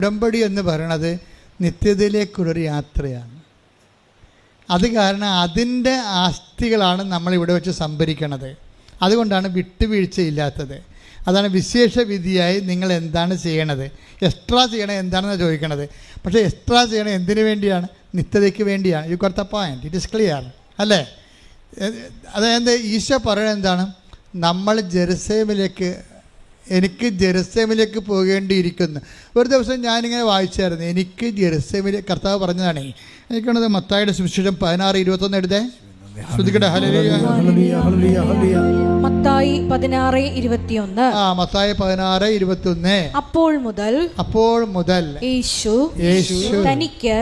ഉടമ്പടി എന്ന് പറയുന്നത് നിത്യതയിലേക്കുള്ളൊരു യാത്രയാണ്. അത് കാരണം അതിൻ്റെ ആസ്തികളാണ് നമ്മളിവിടെ വെച്ച് സംഭരിക്കണത്. അതുകൊണ്ടാണ് വിട്ടുവീഴ്ചയില്ലാത്തത്. അതാണ് വിശേഷ വിധിയായി നിങ്ങൾ എന്താണ് ചെയ്യണത്, എക്സ്ട്രാ ചെയ്യണത് എന്താണെന്ന് ചോദിക്കണത്. പക്ഷേ എക്സ്ട്രാ ചെയ്യണത് എന്തിനു വേണ്ടിയാണ്? നിത്യതയ്ക്ക് വേണ്ടിയാണ്. You got the point, it is clear അല്ലേ? അതായത് ഈശോ പറയുന്നത് എന്താണ്? നമ്മൾ എനിക്ക് ജെറുസലേമിലേക്ക് പോകേണ്ടിയിരിക്കുന്നു. ഒരു ദിവസം ഞാനിങ്ങനെ വായിച്ചായിരുന്നു, എനിക്ക് ജെറുസലേമിലേക്ക്, കർത്താവ് പറഞ്ഞതാണേ. എനിക്കാണത് മത്തായിയുടെ സുവിശേഷം 16:21 എടുത്തേ. മത്തായി 16:21. മത്തായി 16:21. അപ്പോൾ മുതൽ യേശു തനിക്ക്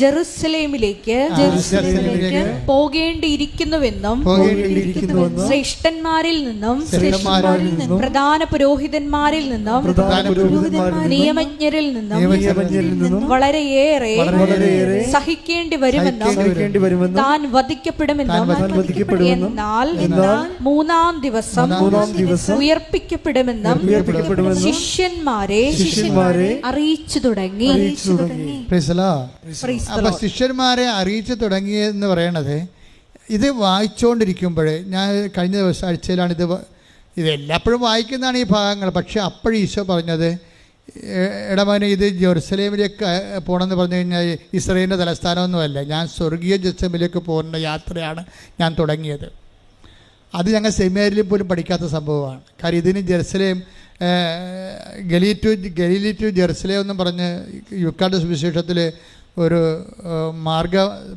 ജെറുസലേമിലേക്ക് പോകേണ്ടിയിരിക്കുന്നുവെന്നും ശ്രേഷ്ഠന്മാരിൽ നിന്നും പ്രധാന പുരോഹിതന്മാരിൽ നിന്നും നിയമജ്ഞരിൽ നിന്നും വളരെയേറെ സഹിക്കേണ്ടി വരുമെന്നും താൻ വധിക്കപ്പെടുമെന്നും എന്നാൽ മൂന്നാം ദിവസം ഉയർപ്പിക്കപ്പെടുമെന്നും ശിഷ്യന്മാരെ അറിയിച്ചു തുടങ്ങി. അപ്പൊ ശിഷ്യന്മാരെ അറിയിച്ചു തുടങ്ങിയെന്ന് പറയണത്, ഇത് വായിച്ചുകൊണ്ടിരിക്കുമ്പോഴേ, ഞാൻ കഴിഞ്ഞ ദിവസം ആഴ്ചയിലാണ് ഇത് എല്ലാപ്പോഴും വായിക്കുന്നതാണ് ഈ ഭാഗങ്ങൾ. പക്ഷെ അപ്പോഴും ഈശോ പറഞ്ഞത്, എടമോനെ, ഇത് ജെറുസലേമിലേക്ക് പോകണമെന്ന് പറഞ്ഞു കഴിഞ്ഞാൽ ഇസ്രായേലിൻ്റെ തലസ്ഥാനമൊന്നുമല്ല, ഞാൻ സ്വർഗീയ ജെറുസലേമിലേക്ക് പോകുന്ന യാത്രയാണ് ഞാൻ തുടങ്ങിയത്. അത് ഞങ്ങൾ സെമിനാരിൽ പോലും പഠിക്കാത്ത സംഭവമാണ്. കാര്യം ഇതിന് ജെറുസലേം ഗലീലി ടു ജെറുസലേം എന്നും പറഞ്ഞ് യുക്കാൻ്റെ സുവിശേഷത്തിൽ ഒരു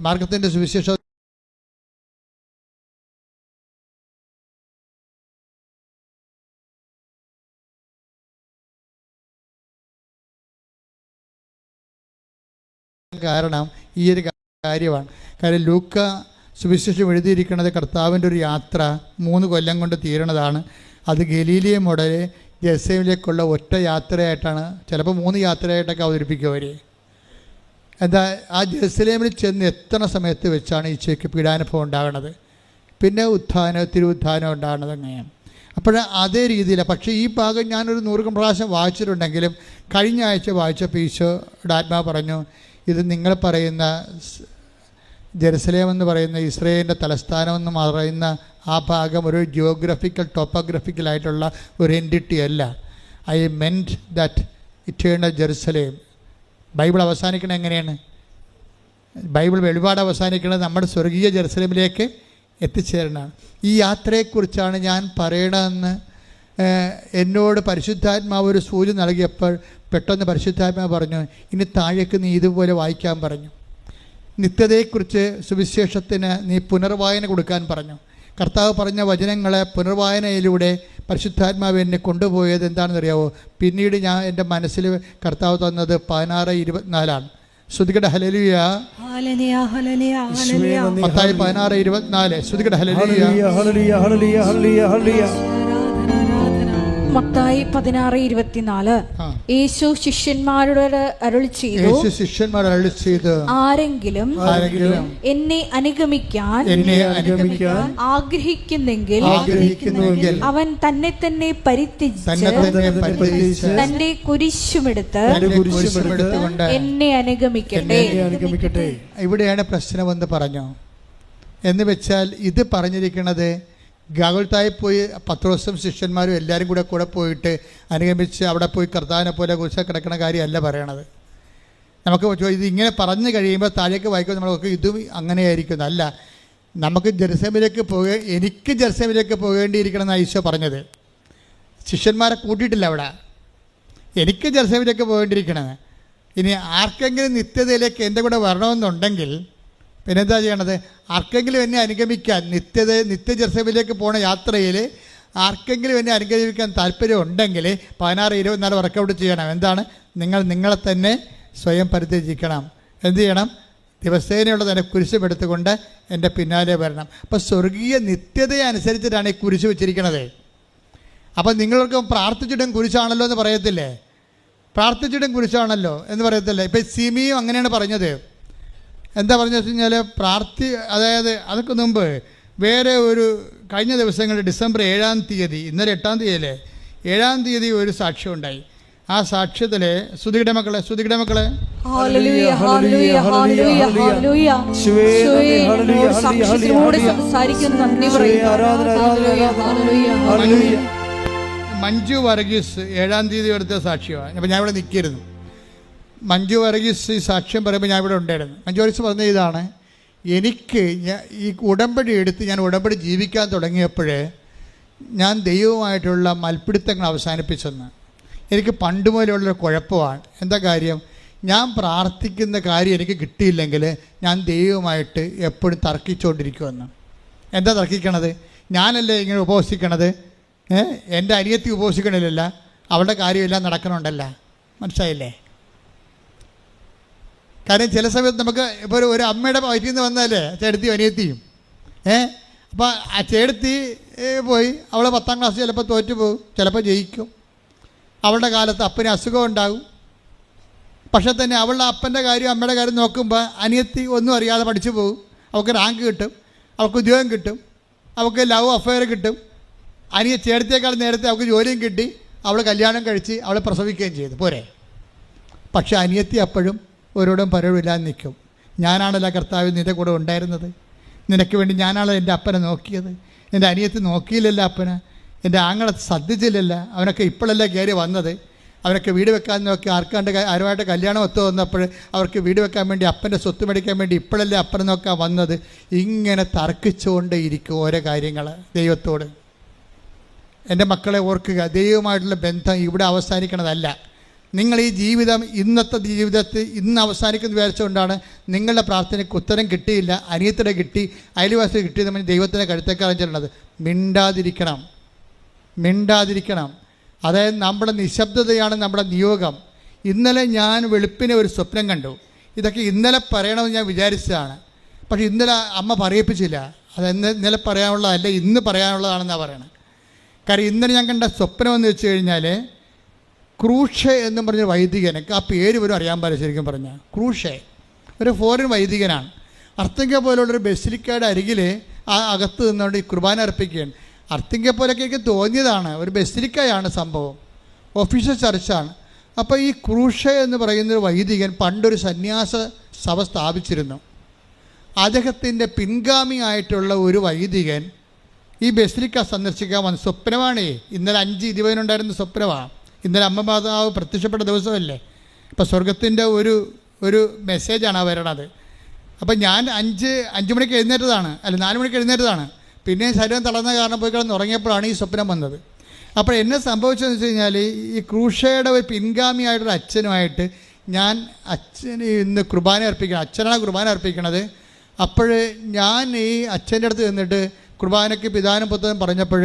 മാർഗത്തിൻ്റെ സുവിശേഷം കാരണം ഈ ഒരു കാര്യമാണ്. കാര്യം ലൂക്ക സുവിശേഷം എഴുതിയിരിക്കുന്നത് കർത്താവിൻ്റെ ഒരു യാത്ര 3 കൊല്ലം കൊണ്ട് തീരണതാണ്. അത് ഗലീലിയ മുതൽ ജെറുസലേമിലേക്കുള്ള ഒറ്റ യാത്രയായിട്ടാണ്, ചിലപ്പോൾ 3 യാത്രയായിട്ടൊക്കെ അവതരിപ്പിക്കും അവർ. എന്താ, ആ ജെറുസലേമിൽ ചെന്ന് എത്തുന്ന സമയത്ത് വെച്ചാണ് ഈശോയ്ക്ക് പീഡാനുഭവം ഉണ്ടാകുന്നത്, പിന്നെ തിരുവുത്ഥാനം ഉണ്ടാകുന്നത് അങ്ങനെയാണ്. അപ്പോൾ അതേ രീതിയിലാണ്. പക്ഷേ ഈ ഭാഗം ഞാനൊരു 100 പ്രാവശ്യം വായിച്ചിട്ടുണ്ടെങ്കിലും കഴിഞ്ഞ ആഴ്ച വായിച്ചപ്പോൾ ഈശോയുടെ ആത്മാവ് പറഞ്ഞു, ഇത് നിങ്ങൾ പറയുന്ന ജെറുസലേം എന്ന് പറയുന്ന ഇസ്രായേലിൻ്റെ തലസ്ഥാനം എന്ന് പറയുന്ന ആ ഭാഗം ഒരു ടോപ്പോഗ്രഫിക്കലായിട്ടുള്ള ഒരു എൻറ്റിറ്റി അല്ല. I meant that eternal Jerusalem. Bible അവസാനിക്കുന്നത് എങ്ങനെയാണ്? ബൈബിൾ വെളിപാട് അവസാനിക്കുന്നത് നമ്മുടെ സ്വർഗീയ ജെറുസലേമിലേക്ക് എത്തിച്ചേരണമാണ്. ഈ യാത്രയെക്കുറിച്ചാണ് ഞാൻ പറയണമെന്ന് എന്നോട് പരിശുദ്ധാത്മാവ് ഒരു സൂചന നൽകിയപ്പോൾ പെട്ടെന്ന് പരിശുദ്ധാത്മാവ് പറഞ്ഞു, ഇനി താഴേക്ക് നീ ഇതുപോലെ വായിക്കാൻ പറഞ്ഞു. നിത്യതയെക്കുറിച്ച് സുവിശേഷത്തിന് നീ പുനർവായന കൊടുക്കാൻ പറഞ്ഞു. കർത്താവ് പറഞ്ഞ വചനങ്ങളെ പുനർവായനയിലൂടെ പരിശുദ്ധാത്മാവ് എന്നെ കൊണ്ടുപോയത് എന്താണെന്നറിയാവോ? പിന്നീട് ഞാൻ എൻ്റെ മനസ്സിൽ കർത്താവ് തന്നത് 16:24. ശ്രുതികട ഹല്ലേലൂയ. മത്തായി 16:24. ശ്രുതികട ഹല്ലേലൂയ. മത്തായി 16:24. യേശു ശിഷ്യന്മാരോട് അരുളി ചെയ്തു, ആരെങ്കിലും എന്നെ അനുഗമിക്കാൻ ആഗ്രഹിക്കുന്നെങ്കിൽ അവൻ തന്നെ തന്നെ പരിത്യജിച്ച് തന്റെ കുരിശുമെടുത്ത് എന്നെ അനുഗമിക്കട്ടെ. ഇവിടെയാണ് പ്രശ്നമെന്ന് പറഞ്ഞു. എന്ന് വെച്ചാൽ ഇത് പറഞ്ഞിരിക്കുന്നത് ഗാഗുൽത്തായി പോയി പത്രോസും ശിഷ്യന്മാരും എല്ലാവരും കൂടെ പോയിട്ട് അനുഗമിച്ച് അവിടെ പോയി കർത്താവിനെ പോലെ കുരിശ കിടക്കുന്ന കാര്യമല്ല പറയണത്. നമുക്ക് ഇത് ഇങ്ങനെ പറഞ്ഞു കഴിയുമ്പോൾ താഴേക്ക് വായിക്കുമ്പോൾ നമ്മളൊക്കെ ഇതും അങ്ങനെയായിരിക്കുന്നു. അല്ല, നമുക്ക് എനിക്ക് ജെറുസലേമിലേക്ക് പോകേണ്ടിയിരിക്കണം എന്നാണ് ഈശോ പറഞ്ഞത്. ശിഷ്യന്മാരെ കൂട്ടിയിട്ടില്ല അവിടെ. എനിക്ക് ജെറുസലേമിലേക്ക് പോകേണ്ടിയിരിക്കണത്. ഇനി ആർക്കെങ്കിലും നിത്യതയിലേക്ക് എൻ്റെ കൂടെ വരണമെന്നുണ്ടെങ്കിൽ പിന്നെന്താ ചെയ്യണത്? ആർക്കെങ്കിലും എന്നെ അനുഗമിക്കാൻ നിത്യ ജെറുസലേമിലേക്ക് പോണ യാത്രയിൽ ആർക്കെങ്കിലും എന്നെ അനുഗമിക്കാൻ താല്പര്യം ഉണ്ടെങ്കിൽ 16:24 വർക്കൗട്ട് ചെയ്യണം. എന്താണ്? നിങ്ങളെ തന്നെ സ്വയം പരിത്യജിക്കണം. എന്ത് ചെയ്യണം? ദിവസേനയുള്ള തന്നെ കുരിശുമെടുത്തുകൊണ്ട് എൻ്റെ പിന്നാലെ വരണം. അപ്പോൾ സ്വർഗീയ നിത്യതയെ അനുസരിച്ചിട്ടാണ് ഈ കുരിശ് വെച്ചിരിക്കണത്. അപ്പം നിങ്ങൾക്ക് പ്രാർത്ഥിച്ചിട്ടും കുരിശാണല്ലോ എന്ന് പറയത്തില്ലേ? പ്രാർത്ഥിച്ചിട്ടും കുരിശാണല്ലോ എന്ന് പറയത്തില്ലേ? ഇപ്പം സിമിയും അങ്ങനെയാണ് പറഞ്ഞത്. എന്താ പറഞ്ഞു വെച്ച് കഴിഞ്ഞാൽ അതായത് അതൊക്കെ മുമ്പ് വേറെ ഒരു കഴിഞ്ഞ ദിവസങ്ങളിൽ ഡിസംബർ 7-ാം തീയതി, ഇന്നലെ 8-ാം തീയതിയല്ലേ, 7-ാം തീയതി ഒരു സാക്ഷ്യം ഉണ്ടായി. ആ സാക്ഷ്യത്തിലെ സ്തുതിയുടെ മക്കളെ ഹല്ലേലൂയ ഹല്ലേലൂയ ഹല്ലേലൂയ ഹല്ലേലൂയ സാക്ഷ്യത്തിലൂടെ സംസാരിക്കുന്ന നന്ദി പറയുന്നു. മഞ്ജു വർഗീസ് 7-ാം തീയതി എടുത്ത സാക്ഷ്യമാണ്. അപ്പം ഞാൻ ഇവിടെ നിൽക്കരുന്നു. മഞ്ജു വർഗീസ് ഈ സാക്ഷ്യം പറയുമ്പോൾ ഞാൻ ഇവിടെ ഉണ്ടായിരുന്നു. മഞ്ജു വർഗീസ് പറഞ്ഞ ഇതാണ്, എനിക്ക് ഈ ഉടമ്പടി എടുത്ത് ഞാൻ ഉടമ്പടി ജീവിക്കാൻ തുടങ്ങിയപ്പോഴേ ഞാൻ ദൈവവുമായിട്ടുള്ള മൽപ്പിടുത്തങ്ങൾ അവസാനിപ്പിച്ചെന്ന്. എനിക്ക് പണ്ട് മുതലുള്ളൊരു കുഴപ്പമാണ്. എന്താ കാര്യം? ഞാൻ പ്രാർത്ഥിക്കുന്ന കാര്യം എനിക്ക് കിട്ടിയില്ലെങ്കിൽ ഞാൻ ദൈവവുമായിട്ട് എപ്പോഴും തർക്കിച്ചുകൊണ്ടിരിക്കുമെന്ന്. എന്താ തർക്കിക്കണത്? ഞാനല്ലേ ഇങ്ങനെ ഉപവസിക്കണത്, എൻ്റെ അനിയത്തി ഉപവസിക്കണില്ല, അവളുടെ കാര്യമെല്ലാം നടക്കണുണ്ടല്ല. മനസ്സിലായില്ലേ? കാര്യം ചില സമയത്ത് നമുക്ക് ഇപ്പോൾ ഒരു അമ്മയുടെ വയറ്റിൽ നിന്ന് വന്നാലേ ചേട്ടത്തിയും അനിയത്തിയും അപ്പോൾ ആ ചേട്ടത്തി പോയി അവൾ 10ാം ക്ലാസ് ചിലപ്പോൾ തോറ്റു പോകും, ചിലപ്പോൾ ജയിക്കും. അവളുടെ കാലത്ത് അപ്പന് അസുഖം ഉണ്ടാകും. പക്ഷേ തന്നെ അവളുടെ അപ്പൻ്റെ കാര്യം അമ്മയുടെ കാര്യം നോക്കുമ്പോൾ അനിയത്തി ഒന്നും അറിയാതെ പഠിച്ചു പോകും. അവൾക്ക് റാങ്ക് കിട്ടും, അവൾക്ക് ഉദ്യോഗം കിട്ടും, അവൾക്ക് ലവ് അഫെയർ കിട്ടും. ചേട്ടത്തിയേക്കാൾ നേരത്തെ അവൾക്ക് ജോലിയും കിട്ടി, അവൾ കല്യാണം കഴിച്ച് അവളെ പ്രസവിക്കുകയും ചെയ്തു. പോരെ? പക്ഷേ അനിയത്തി അപ്പോഴും ഒരോടും പരവില്ലാതെ നിൽക്കും. ഞാനാണല്ലോ കർത്താവ് നിൻ്റെ കൂടെ ഉണ്ടായിരുന്നത്, നിനക്ക് വേണ്ടി ഞാനാണല്ലോ എൻ്റെ അപ്പനെ നോക്കിയത്. എൻ്റെ അനിയത്തി നോക്കിയില്ലല്ലോ അപ്പനെ, എൻ്റെ ആങ്ങളെ ശ്രദ്ധിച്ചില്ലല്ലോ, അവനൊക്കെ ഇപ്പോഴല്ലേ കയറി വന്നത്. അവരൊക്കെ വീട് വെക്കാൻ നോക്കി ആരുമായിട്ട് കല്യാണം ഒത്തു വന്നപ്പോൾ അവർക്ക് വീട് വെക്കാൻ വേണ്ടി അപ്പൻ്റെ സ്വത്ത് മേടിക്കാൻ വേണ്ടി ഇപ്പോഴല്ലേ അപ്പനെ നോക്കാൻ വന്നത്. ഇങ്ങനെ തർക്കിച്ചുകൊണ്ടേ ഇരിക്കും ഓരോ കാര്യങ്ങൾ ദൈവത്തോട്. എൻ്റെ മക്കളെ ഓർക്കുക, ദൈവവുമായിട്ടുള്ള ബന്ധം ഇവിടെ അവസാനിക്കണതല്ല. നിങ്ങൾ ഈ ജീവിതം ഇന്നത്തെ ജീവിതത്തിൽ ഇന്ന് അവസാനിക്കുന്ന വിചാരിച്ചുകൊണ്ടാണ് നിങ്ങളുടെ പ്രാർത്ഥനയ്ക്ക് ഉത്തരം കിട്ടിയില്ല, അനിയത്തിടെ കിട്ടി, അയൽവാസി കിട്ടി, നമ്മൾ ദൈവത്തിൻ്റെ കഴുത്തേക്കാളും ചെല്ലുന്നത്. മിണ്ടാതിരിക്കണം. അതായത് നമ്മുടെ നിശബ്ദതയാണ് നമ്മുടെ നിയോഗം. ഇന്നലെ ഞാൻ വെളുപ്പിനെ ഒരു സ്വപ്നം കണ്ടു. ഇതൊക്കെ ഇന്നലെ പറയണമെന്ന് ഞാൻ വിചാരിച്ചതാണ്, പക്ഷേ ഇന്നലെ അമ്മ പറയിപ്പിച്ചില്ല. അത് ഇന്നലെ പറയാനുള്ളതല്ല, ഇന്ന് പറയാനുള്ളതാണെന്നാണ് പറയണത്. കാര്യം ഇന്നലെ ഞാൻ കണ്ട സ്വപ്നം എന്ന് വെച്ച് കഴിഞ്ഞാൽ ക്രൂഷെ എന്ന് പറഞ്ഞൊരു വൈദികൻ, എനിക്ക് ആ പേര് പോലും അറിയാൻ പാടില്ല ശരിക്കും പറഞ്ഞാൽ. ക്രൂഷെ ഒരു ഫോറിൻ വൈദികനാണ്. അർത്തിങ്ക പോലുള്ളൊരു ബസിലിക്കയുടെ അരികിൽ ആ അകത്ത് നിന്നുകൊണ്ട് ഈ കുർബാന അർപ്പിക്കുകയാണ്. അർത്തിങ്ക പോലൊക്കെ എനിക്ക് തോന്നിയതാണ്, ഒരു ബസിലിക്കയാണ് സംഭവം, ഒഫീഷ്യൽ ചർച്ചാണ്. അപ്പോൾ ഈ ക്രൂഷെ എന്ന് പറയുന്നൊരു വൈദികൻ പണ്ടൊരു സന്യാസ സഭ സ്ഥാപിച്ചിരുന്നു. അദ്ദേഹത്തിൻ്റെ പിൻഗാമിയായിട്ടുള്ള ഒരു വൈദികൻ ഈ ബസിലിക്ക സന്ദർശിക്കാൻ വന്ന സ്വപ്നമാണേ. ഇന്നലെ 5:20 സ്വപ്നമാണ്. ഇന്നലെ അമ്മ മാതാവ് പ്രത്യക്ഷപ്പെട്ട ദിവസമല്ലേ. ഇപ്പോൾ സ്വർഗത്തിൻ്റെ ഒരു മെസ്സേജാണ് ആ വരണത്. അപ്പം ഞാൻ 5 മണിക്ക് എഴുന്നേറ്റതാണ്, 4 മണിക്ക് എഴുന്നേറ്റതാണ്. പിന്നെ ശരീരം തളർന്ന കാരണം പോയി കിടന്ന് ഉറങ്ങിയപ്പോഴാണ് ഈ സ്വപ്നം വന്നത്. അപ്പോൾ എന്നെ സംഭവിച്ചതെന്ന് വെച്ച് കഴിഞ്ഞാൽ ഈ ക്രൂഷയുടെ ഒരു പിൻഗാമിയായിട്ടൊരു അച്ഛനുമായിട്ട് ഞാൻ അച്ഛന് ഇന്ന് കുർബാന അർപ്പിക്കണം, അച്ഛനാണ് കുർബാന അർപ്പിക്കണത്. അപ്പോൾ ഞാൻ ഈ അച്ഛൻ്റെ അടുത്ത് നിന്നിട്ട് കുർബാനയ്ക്ക് പിതാനും പുത്രനും പറഞ്ഞപ്പോൾ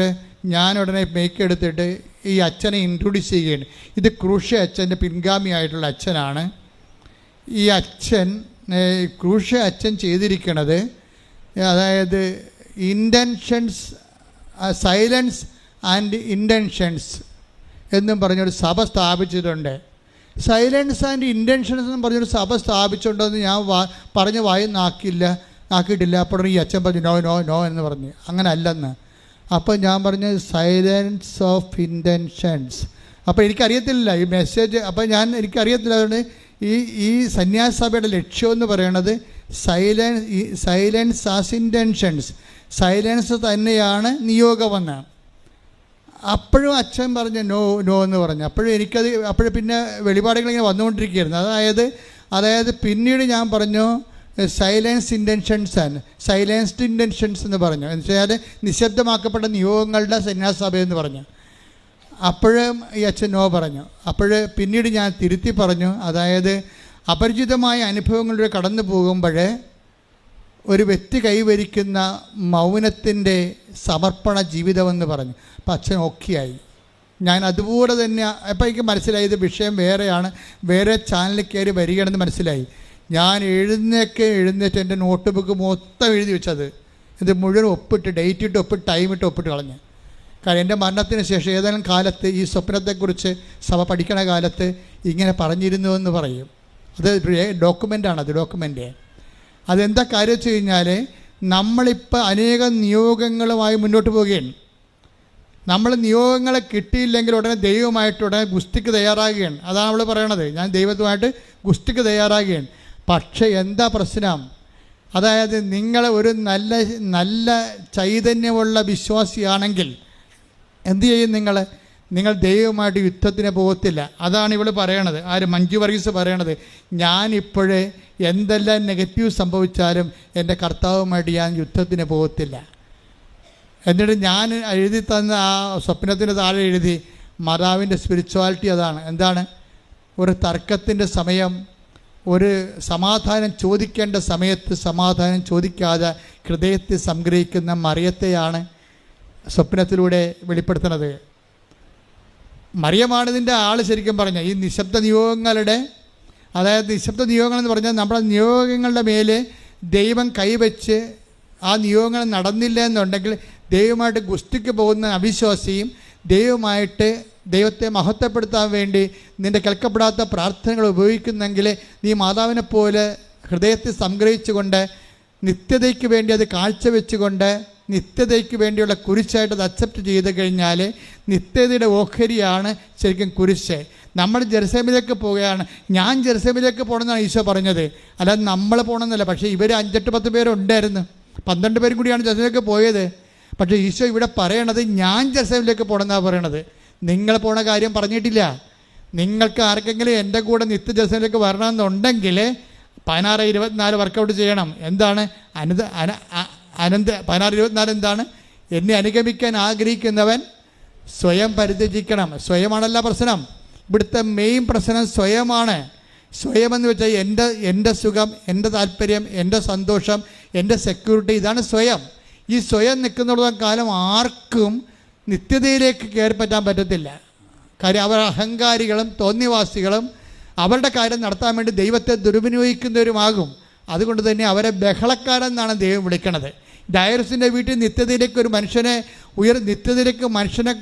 ഞാൻ ഉടനെ മേക്ക് എടുത്തിട്ട് ഈ അച്ഛനെ ഇൻട്രൊഡ്യൂസ് ചെയ്യുകയാണ്. ഇത് ക്രൂഷ അച്ഛൻ്റെ പിൻഗാമിയായിട്ടുള്ള അച്ഛനാണ്. ഈ അച്ഛൻ ക്രൂഷ അച്ഛൻ ചെയ്തിരിക്കുന്നത്, അതായത് ഇൻറ്റൻഷൻസ്, സൈലൻസ് ആൻഡ് ഇൻറ്റൻഷൻസ് എന്നും പറഞ്ഞൊരു സഭ സ്ഥാപിച്ചിട്ടുണ്ട്. സൈലൻസ് ആൻഡ് ഇൻറ്റൻഷൻസ് എന്നും പറഞ്ഞൊരു സഭ സ്ഥാപിച്ചിട്ടുണ്ടെന്ന് ഞാൻ പറഞ്ഞ് നാക്കിയിട്ടില്ല. അപ്പോൾ ഈ അച്ഛൻ പറഞ്ഞു നോ നോ നോ എന്ന് പറഞ്ഞു. അങ്ങനെ അല്ലെന്ന്. അപ്പോൾ ഞാൻ പറഞ്ഞു സൈലൻസ് ഓഫ് ഇൻറ്റൻഷൻസ്. അപ്പോൾ എനിക്കറിയത്തില്ല ഈ മെസ്സേജ്. അപ്പോൾ എനിക്കറിയത്തില്ല. അതുകൊണ്ട് ഈ സന്യാസ സഭയുടെ ലക്ഷ്യമെന്ന് പറയണത് സൈലൻസ് ആസ് ഇൻറ്റൻഷൻസ്, സൈലൻസ് തന്നെയാണ് നിയോഗമെന്ന്. അപ്പോഴും അച്ഛൻ പറഞ്ഞു നോ നോ എന്ന് പറഞ്ഞു. അപ്പോഴും പിന്നെ വെളിപാടുകളിങ്ങനെ വന്നുകൊണ്ടിരിക്കുകയായിരുന്നു. അതായത് പിന്നീട് ഞാൻ പറഞ്ഞു സൈലൻസ് ഇൻറ്റൻഷൻസ് ആണ്, സൈലൻസ്ഡ് ഇൻറ്റൻഷൻസ് എന്ന് പറഞ്ഞു. എന്ന് വെച്ചാൽ നിശബ്ദമാക്കപ്പെട്ട നിയോഗങ്ങളുടെ സന്യാസ എന്ന് പറഞ്ഞു. അപ്പോഴും ഈ അച്ഛൻ നോ പറഞ്ഞു. പിന്നീട് ഞാൻ തിരുത്തി പറഞ്ഞു, അതായത് അപരിചിതമായ അനുഭവങ്ങളിലൂടെ കടന്നു പോകുമ്പോൾ ഒരു വ്യക്തി കൈവരിക്കുന്ന മൗനത്തിൻ്റെ സമർപ്പണ ജീവിതമെന്ന് പറഞ്ഞു. അപ്പം അച്ഛൻ ഓക്കെയായി. ഞാൻ അതുപോലെ തന്നെ അപ്പം എനിക്ക് മനസ്സിലായി ഇത് വിഷയം വേറെയാണ്, വേറെ ചാനലിൽ കയറി വരികയാണെന്ന് മനസ്സിലായി. ഞാൻ എഴുന്നേറ്റ് എൻ്റെ നോട്ട് ബുക്ക് മൊത്തം എഴുതി വെച്ചത്, ഇത് മുഴുവൻ ഒപ്പിട്ട്, ഡേറ്റ് ഇട്ട് ഒപ്പിട്ട്, ടൈം ഇട്ട് ഒപ്പിട്ട് കളഞ്ഞ്. കാരണം എൻ്റെ മരണത്തിന് ശേഷം ഏതെങ്കിലും കാലത്ത് ഈ സ്വപ്നത്തെക്കുറിച്ച് സഭ പഠിക്കണ കാലത്ത് ഇങ്ങനെ പറഞ്ഞിരുന്നു എന്ന് പറയും. അത് ഡോക്യുമെൻ്റാണ്, അത് ഡോക്യുമെൻ്റ്. അതെന്താ കാര്യം വെച്ച് കഴിഞ്ഞാൽ നമ്മളിപ്പോൾ അനേകം നിയോഗങ്ങളുമായി മുന്നോട്ട് പോവുകയാണ്. നമ്മൾ നിയോഗങ്ങളെ കിട്ടിയില്ലെങ്കിൽ ഉടനെ ദൈവമായിട്ട് ഉടനെ ഗുസ്തിക്ക് തയ്യാറാകുകയാണ്. അതാണ് അവൾ പറയണത്, ഞാൻ ദൈവത്തുമായിട്ട് ഗുസ്തിക്ക് തയ്യാറാകുകയാണ്. പക്ഷേ എന്താ പ്രശ്നം? അതായത് നിങ്ങൾ ഒരു നല്ല ചൈതന്യമുള്ള വിശ്വാസിയാണെങ്കിൽ എന്തു ചെയ്യും? നിങ്ങൾ ദൈവമായിട്ട് യുദ്ധത്തിന് പോകത്തില്ല. അതാണ് ഇവൾ പറയണത്. മഞ്ജു വർഗീസ് പറയണത്, ഞാനിപ്പോഴേ എന്തെല്ലാം നെഗറ്റീവ് സംഭവിച്ചാലും എൻ്റെ കർത്താവുമായിട്ട് ഞാൻ യുദ്ധത്തിന് പോകത്തില്ല. എന്നിട്ട് ഞാൻ എഴുതി തന്ന ആ സ്വപ്നത്തിന് താഴെ എഴുതി, മാതാവിൻ്റെ സ്പിരിച്വാലിറ്റി അതാണ്. എന്താണ്? ഒരു തർക്കത്തിൻ്റെ സമയം, ഒരു സമാധാനം ചോദിക്കേണ്ട സമയത്ത് സമാധാനം ചോദിക്കാതെ ഹൃദയത്തിൽ സംഗ്രഹിക്കുന്ന മറിയത്തെയാണ് സ്വപ്നത്തിലൂടെ വെളിപ്പെടുത്തുന്നത്. മറിയമാണ് ഇതിൻ്റെ ആൾ. ശരിക്കും പറഞ്ഞാൽ ഈ നിശബ്ദ നിയോഗങ്ങളുടെ, അതായത് നിശബ്ദ നിയോഗങ്ങളെന്ന് പറഞ്ഞാൽ നമ്മുടെ നിയോഗങ്ങളുടെ മേലെ ദൈവം കൈവച്ച് ആ നിയോഗങ്ങൾ നടന്നില്ല എന്നുണ്ടെങ്കിൽ ദൈവമായിട്ട് ഗുസ്തിക്ക് പോകുന്ന അവിശ്വാസിയും ദൈവത്തെ മഹത്വപ്പെടുത്താൻ വേണ്ടി നിൻ്റെ കേൾക്കപ്പെടാത്ത പ്രാർത്ഥനകൾ ഉപയോഗിക്കുന്നെങ്കിൽ നീ മാതാവിനെ പോലെ ഹൃദയത്തിൽ സംഗ്രഹിച്ചുകൊണ്ട് നിത്യതയ്ക്ക് വേണ്ടി അത് കാഴ്ചവെച്ചുകൊണ്ട് നിത്യതയ്ക്ക് വേണ്ടിയുള്ള കുരിശായിട്ട് അത് അക്സെപ്റ്റ് ചെയ്ത് കഴിഞ്ഞാൽ നിത്യതയുടെ ഓഹരിയാണ് ശരിക്കും കുരിശ്. നമ്മൾ ജെറുസലേമിലേക്ക് പോവുകയാണ്. ഞാൻ ജെറുസലേമിലേക്ക് പോകണമെന്നാണ് ഈശോ പറഞ്ഞത്, അല്ലാതെ നമ്മൾ പോകണമെന്നല്ല. പക്ഷേ ഇവർ 5-10 പേരുണ്ടായിരുന്നു, 12 പേരും കൂടിയാണ് ജെറുസലേമിലേക്ക് പോയത്. പക്ഷേ ഈശോ ഇവിടെ പറയണത് ഞാൻ ജെറുസലേമിലേക്ക് പോകണമെന്നാണ് പറയണത്. നിങ്ങൾ പോണ കാര്യം പറഞ്ഞിട്ടില്ല. നിങ്ങൾക്ക് ആർക്കെങ്കിലും എൻ്റെ കൂടെ നിത്യ ജെറുസലേമിലേക്ക് വരണമെന്നുണ്ടെങ്കിൽ 16-24 വർക്കൗട്ട് ചെയ്യണം. എന്താണ് 16-24 എന്താണ്? എന്നെ അനുഗമിക്കാൻ ആഗ്രഹിക്കുന്നവൻ സ്വയം പരിത്യജിക്കണം. സ്വയമാണല്ല പ്രശ്നം. ഇവിടുത്തെ മെയിൻ പ്രശ്നം സ്വയമാണ്. സ്വയമെന്ന് വെച്ചാൽ എൻ്റെ സുഖം, എൻ്റെ താല്പര്യം, എൻ്റെ സന്തോഷം, എൻ്റെ സെക്യൂരിറ്റി, ഇതാണ് സ്വയം. ഈ സ്വയം നിൽക്കുന്നിടത്തോളം കാലം ആർക്കും നിത്യതയിലേക്ക് കയറി പറ്റാൻ പറ്റത്തില്ല. കാര്യം അവർ അഹങ്കാരികളും തോന്നിവാസികളും അവരുടെ കാര്യം നടത്താൻ വേണ്ടി ദൈവത്തെ ദുർവിനിയോഗിക്കുന്നവരുമാകും. അതുകൊണ്ട് തന്നെ അവരെ ബഹളക്കാരെന്നാണ് ദൈവം വിളിക്കണത്. ഡയറസിൻ്റെ വീട്ടിൽ നിത്യതയിലേക്ക് ഒരു മനുഷ്യനെ നിത്യതയിലേക്ക് മനുഷ്യനെ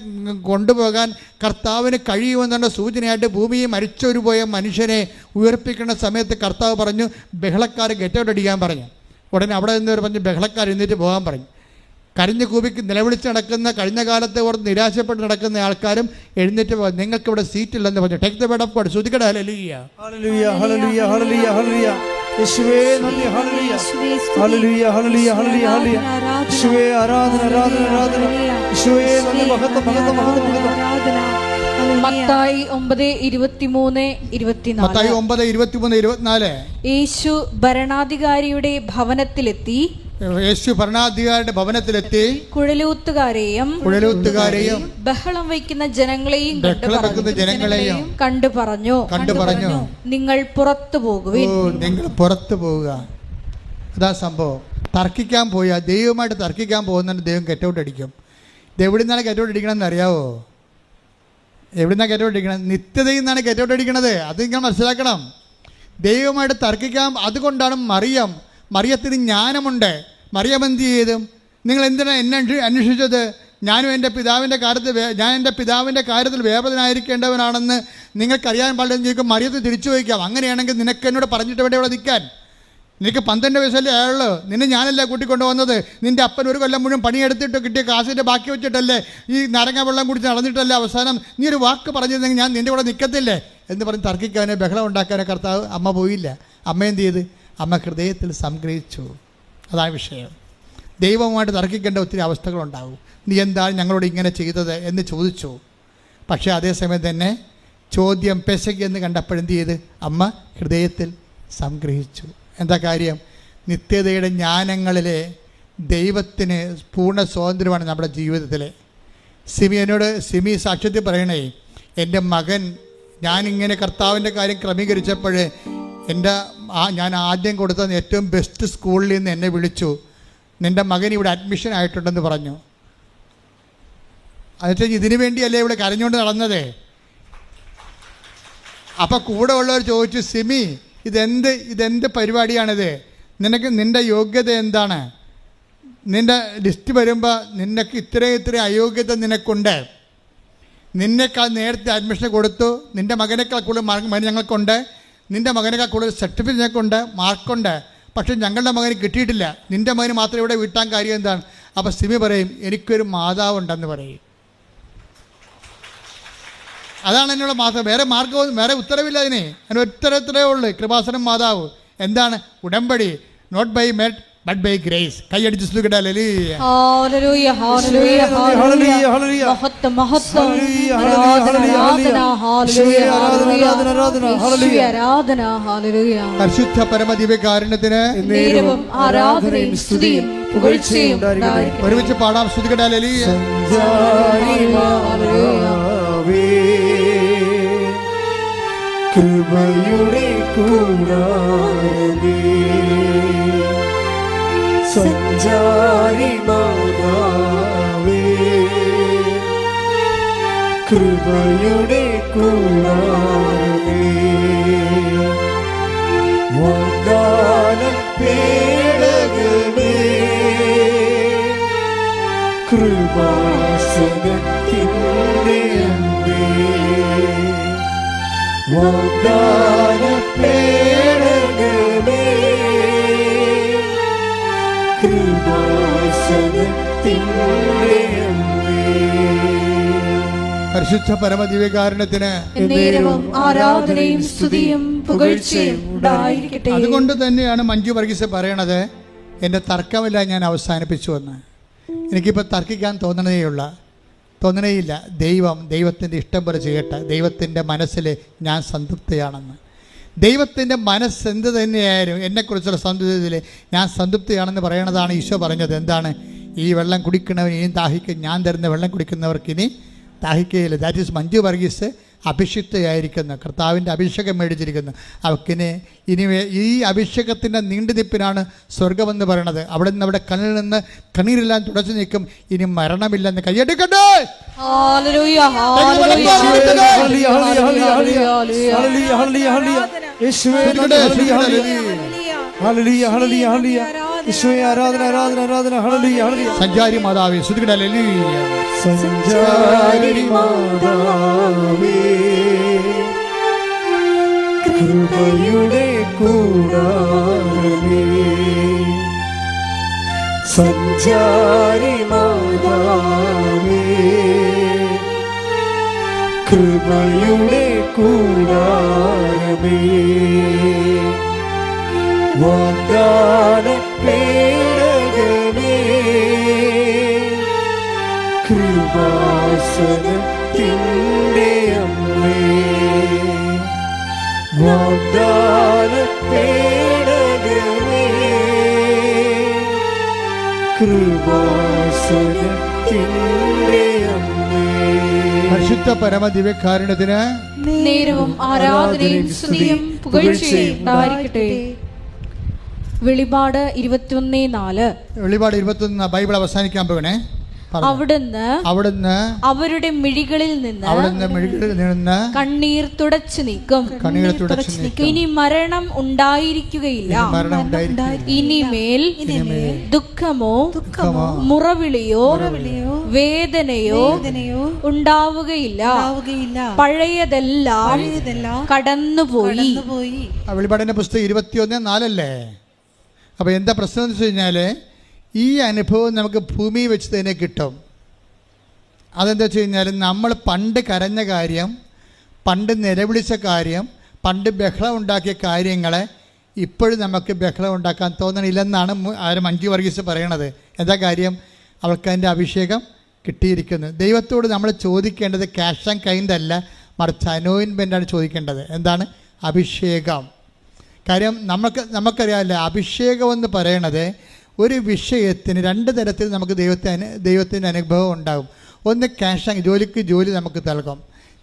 കൊണ്ടുപോകാൻ കർത്താവിന് കഴിയുമെന്നുള്ള സൂചനയായിട്ട് ഭൂമിയിൽ മരിച്ചൊരു പോയ മനുഷ്യനെ ഉയർപ്പിക്കുന്ന സമയത്ത് കർത്താവ് പറഞ്ഞു, ബഹളക്കാർ ഗെറ്റ് ഔട്ട് അടിക്കാൻ പറഞ്ഞു. ഉടനെ അവിടെ നിന്നവർ പറഞ്ഞു, ബഹളക്കാർ എഴുന്നേറ്റ് പോകാൻ പറഞ്ഞു. കരഞ്ഞു കൂപിക്ക് നിലവിളിച്ച് നടക്കുന്ന, കഴിഞ്ഞ കാലത്തെ ഓർത്ത് നിരാശപ്പെട്ട് നടക്കുന്ന ആൾക്കാരും എഴുന്നേറ്റ് പോകാൻ, നിങ്ങൾക്ക് ഇവിടെ സീറ്റില്ലെന്ന് പറഞ്ഞു. Take the word of God. ശ്രുതിക്കട ഹല്ലേലൂയ ഹല്ലേലൂയ ഹല്ലേലൂയ ഹല്ലേലൂയ ഹല്ലേലൂയ. യേശുവേ നന്ദി. ഹല്ലേലൂയ ഹല്ലേലൂയ ഹല്ലേലൂയ ഹല്ലേലൂയ ഹല്ലേലൂയ. യേശുവേ ആരാധന ആരാധന ആരാധന. യേശുവേ നന്ദി. മഹത്വം മഹത്വം മഹത്വം മഹത്വം. മത്തായി 9:23-24. മത്തായി 9:23-24. യേശു ഭരണാധികാരിയുടെ ഭവനത്തിലെത്തി കുഴലൂത്തുകാരെയും ബഹളം വയ്ക്കുന്ന ജനങ്ങളെയും കണ്ടു പറഞ്ഞു, നിങ്ങൾ പുറത്തു പോകുവിൻ. നിങ്ങൾ പുറത്തു പോവുക. അതാ സംഭവം. തർക്കിക്കാൻ പോയാൽ, ദൈവമായിട്ട് തർക്കിക്കാൻ പോകുന്നുണ്ട്, ദൈവം ഗെറ്റൗട്ട് അടിക്കും. ഇത് എവിടെ നിന്നാണ് ഗെറ്റൗട്ട് അടിക്കണമെന്ന് അറിയാവോ? എവിടെ നിന്നാണ് ഗെറ്റൗട്ട് അടിക്കണം? നിത്യതയിൽ നിന്നാണ് ഗെറ്റൗട്ട് അടിക്കണത്. അത് നിങ്ങൾ മനസ്സിലാക്കണം. ദൈവമായിട്ട് തർക്കിക്കാൻ. അതുകൊണ്ടാണ് മറിയത്തിന് ജ്ഞാനമുണ്ട്. മറിയം എന്ത് ചെയ്തു? നിങ്ങൾ എന്തിനാണ് എന്നെ അന്വേഷിച്ചത്? ഞാൻ എൻ്റെ പിതാവിൻ്റെ കാര്യത്തിൽ വേപതനായിരിക്കേണ്ടവനാണെന്ന് നിങ്ങൾക്കറിയാൻ പാടില്ലെന്ന് ചോദിക്കും. മറിയത്തെ തിരിച്ചു ചോദിക്കാം, അങ്ങനെയാണെങ്കിൽ നിനക്ക് എന്നോട് പറഞ്ഞിട്ട് വേണ്ട ഇവിടെ നിൽക്കാൻ? നിനക്ക് 12 വയസ്സല്ലേ ആയുള്ളൂ. നിന്നെ ഞാനല്ല കൂട്ടിക്കൊണ്ടു വന്നത്. നിൻ്റെ അപ്പൻ ഒരു കൊല്ലം മുഴുവൻ പണിയെടുത്തിട്ട് കിട്ടിയ കാശിൻ്റെ ബാക്കി വെച്ചിട്ടല്ലേ, ഈ നാരങ്ങ വെള്ളം കുടിച്ച് നടന്നിട്ടല്ലേ അവസാനം നീ ഒരു വാക്ക് പറഞ്ഞിരുന്നെങ്കിൽ ഞാൻ നിൻ്റെ കൂടെ നിൽക്കത്തില്ലേ എന്ന് പറഞ്ഞ് തർക്കിക്കാനോ ബഹളം ഉണ്ടാക്കാനോ കർത്താവ് അമ്മ പോയില്ല. അമ്മ എന്ത് ചെയ്ത്? അമ്മ ഹൃദയത്തിൽ സംഗ്രഹിച്ചു. അതാണ് വിഷയം. ദൈവവുമായിട്ട് തർക്കിക്കേണ്ട ഒത്തിരി അവസ്ഥകളുണ്ടാവും. നീ എന്താണ് ഞങ്ങളോട് ഇങ്ങനെ ചെയ്തത് എന്ന് ചോദിച്ചു. പക്ഷേ അതേസമയം തന്നെ ചോദ്യം പെശകി എന്ന് കണ്ടപ്പോഴെന്ത് ചെയ്ത്? അമ്മ ഹൃദയത്തിൽ സംഗ്രഹിച്ചു. എന്താ കാര്യം? നിത്യതയുടെ ജ്ഞാനങ്ങളിലെ ദൈവത്തിന് പൂർണ്ണ സ്വാതന്ത്ര്യമാണ് നമ്മുടെ ജീവിതത്തിൽ. സിമി സാക്ഷ്യത്തിൽ പറയണേ, എൻ്റെ മകൻ, ഞാനിങ്ങനെ കർത്താവിൻ്റെ കാര്യം ക്രമീകരിച്ചപ്പോൾ ഞാൻ ആദ്യം കൊടുത്ത ഏറ്റവും ബെസ്റ്റ് സ്കൂളിൽ നിന്ന് എന്നെ വിളിച്ചു. നിൻ്റെ മകൻ ഇവിടെ അഡ്മിഷൻ ആയിട്ടുണ്ടെന്ന് പറഞ്ഞു. എന്നുവെച്ചാൽ ഇതിനു വേണ്ടിയല്ലേ ഇവിടെ കരഞ്ഞുകൊണ്ട് നടന്നത്. അപ്പം കൂടെ ഉള്ളവർ ചോദിച്ചു, സിമി ഇതെന്ത് പരിപാടിയാണിത്? നിൻ്റെ യോഗ്യത എന്താണ്? നിൻ്റെ ലിസ്റ്റ് വരുമ്പോൾ നിനക്ക് ഇത്രയും അയോഗ്യത നിനക്കുണ്ട്. നിന്നേക്കാൾ നേരത്തെ അഡ്മിഷൻ കൊടുത്തു. നിൻ്റെ മകനേക്കാൾ കൂടുതൽ ഞങ്ങൾക്കുണ്ട്. നിൻ്റെ മകനേക്കാൾ കൂടുതൽ സർട്ടിഫിക്കറ്റ് ഞങ്ങൾക്കുണ്ട്, മാർക്കുണ്ട്. പക്ഷേ ഞങ്ങളുടെ മകന് കിട്ടിയിട്ടില്ല. നിൻ്റെ മകന് മാത്രം ഇവിടെ വിട്ടാൻ കാര്യം എന്താണ്? അപ്പോൾ സിമി പറയും, എനിക്കൊരു മാതാവുണ്ടെന്ന് പറയും. അതാണ് എന്നോട് മാത്രം, വേറെ മാർഗവും വേറെ ഉത്തരവില്ല അതിന്. അതിന് ഉത്തരത്തിലേ ഉള്ളൂ, കൃപാസനം മാതാവ്. എന്താണ് ഉടമ്പടി? Not by merit but by grace. കൈയടിച്ച് സ്തുതിക്കട്ടെ. ഹല്ലേലൂയ ഹല്ലേലൂയ ഹല്ലേലൂയ ഹല്ലേലൂയ മഹത്വം മഹത്വം ആരാധന ഹല്ലേലൂയ ആരാധന ഹല്ലേലൂയ. പരിശുദ്ധ പരമദിവ്യകാരുണ്യത്തിന് നേരവും ആരാധനയും സ്തുതിയും പുകഴ്ചയും ഉണ്ടായിരിക്കട്ടെ. ഒരുമിച്ച് പാടാം. സ്തുതിക്കട്ടെ. ഹല്ലേലൂയ കൃപയുടെ കൂടാരമേ സഞ്ചാരി മാതാവേ, കൃപയുടെ കൂടാരമേ വാഗ്ദാന പേടകമേ, കൃപാസനത്തിൻ്റെ അമ്പേ, വാഗ്ദാന പേടകമേ, കൃപാസനത്തിൻ്റെ അമ്പേ. പരിശുദ്ധ പരമദിവ്യകാരുണ്യത്തിന് നേരവും ആരാധനയും സ്തുതിയും പുകഴ്ചയും ഉണ്ടായിരിക്കട്ടെ. അതുകൊണ്ട് തന്നെയാണ് മഞ്ജു വർഗീസ് പറയണത്, എൻ്റെ തർക്കമില്ല, ഞാൻ അവസാനിപ്പിച്ചു എന്ന്. എനിക്കിപ്പോൾ തർക്കിക്കാൻ തോന്നണേയില്ല. ദൈവത്തിൻ്റെ ഇഷ്ടം പോലെ ചെയ്യട്ടെ. ദൈവത്തിൻ്റെ മനസ്സിൽ ഞാൻ സംതൃപ്തിയാണെന്ന്. ദൈവത്തിൻ്റെ മനസ്സെന്ത് തന്നെയായാലും എന്നെക്കുറിച്ചുള്ള സംതൃപ്തിയിൽ ഞാൻ സംതൃപ്തിയാണെന്ന് പറയണതാണ് ഈശോ പറഞ്ഞത്. എന്താണ്? ഈ വെള്ളം കുടിക്കുന്നവൻ ഇനിയും ദാഹിക്കും, ഞാൻ തരുന്ന വെള്ളം കുടിക്കുന്നവർക്ക് ഇനി ദാഹിക്കുകയില്ല. ദാറ്റ് ഈസ് മഞ്ജു വർഗീസ് അഭിഷിക്തയായിരിക്കുന്നു, കർത്താവിൻ്റെ അഭിഷേകം മേടിച്ചിരിക്കുന്നു. അവക്കിന് ഇനി ഈ അഭിഷേകത്തിൻ്റെ നീണ്ടുനിപ്പിനാണ് സ്വർഗമെന്ന് പറയണത്. അവിടെ നിന്ന് അവിടെ കണ്ണിൽ നിന്ന് കണ്ണീരെല്ലാം തുടച്ചു നീക്കും. ഇനി മരണമില്ലെന്ന് കൈയ്യടിക്കട്ടെ. സഞ്ചാരി മാതാവേ സ്തുതിക്കട്ടെ. സഞ്ചാരി മാതാവേ, കൃപയുടെ കൂടാരമേ, സഞ്ചാരി മാതാവേ, കൃപയുടെ കൂടാരമേ, വാഗ്ദാന പേടകമേ, കൃപാസനത്തിൻ്റെ അമ്മേ, വാഗ്ദാന പേടകമേ, കൃപാസനത്തിൻ്റെ അമ്മേ. പരിശുദ്ധ പരമദിവ്യകാരുണ്യത്തിന് നേരവും ആരാധനയും സ്തുതിയും പുകഴ്ചയും ഉണ്ടായിരിക്കട്ടെ. വെളിപാട് 21:4. വെളിപാട് 21 ബൈബിൾ അവസാനിക്കാൻ പോകണേ. അവിടുന്ന് അവരുടെ മിഴികളിൽ നിന്ന് കണ്ണീർ തുടച്ചു നീക്കും. ഇനി മരണം ഉണ്ടായിരിക്കുകയില്ല. ഇനിമേൽ ദുഃഖമോ മുറവിളിയോ വേദനയോ ഉണ്ടാവുകയില്ല. പഴയതെല്ലാം കടന്നുപോയി. വെളിപാടിന്റെ പുസ്തകം 21:4 അപ്പോൾ എന്താ പ്രശ്നം എന്ന് വെച്ച് കഴിഞ്ഞാൽ, ഈ അനുഭവം നമുക്ക് ഭൂമിയിൽ വെച്ച് തന്നെ കിട്ടും. അതെന്താ വെച്ച് കഴിഞ്ഞാൽ, നമ്മൾ പണ്ട് കരഞ്ഞ കാര്യം, പണ്ട് നിലവിളിച്ച കാര്യം, പണ്ട് ബഹളം ഉണ്ടാക്കിയ കാര്യങ്ങളെ ഇപ്പോഴും നമുക്ക് ബഹളം ഉണ്ടാക്കാൻ തോന്നണില്ലെന്നാണ് മഞ്ജു വർഗീസ് പറയണത്. എന്താ കാര്യം? അവൾക്ക് അതിൻ്റെ അഭിഷേകം കിട്ടിയിരിക്കുന്നു. ദൈവത്തോട് നമ്മൾ ചോദിക്കേണ്ടത് ക്യാഷ് ആൻഡ് കൈൻഡ് അല്ല, മറിച്ച് അനോയിൻമെൻ്റാണ് ചോദിക്കേണ്ടത്. എന്താണ്? അഭിഷേകം. കാര്യം നമുക്കറിയാമല്ല, അഭിഷേകം എന്ന് പറയണത് ഒരു വിഷയത്തിന് രണ്ട് തരത്തിൽ നമുക്ക് ദൈവത്തിൻ്റെ അനുഭവം ഉണ്ടാകും. ഒന്ന് ക്യാഷ് ആൻഡ് ജോലി നമുക്ക് നൽകും.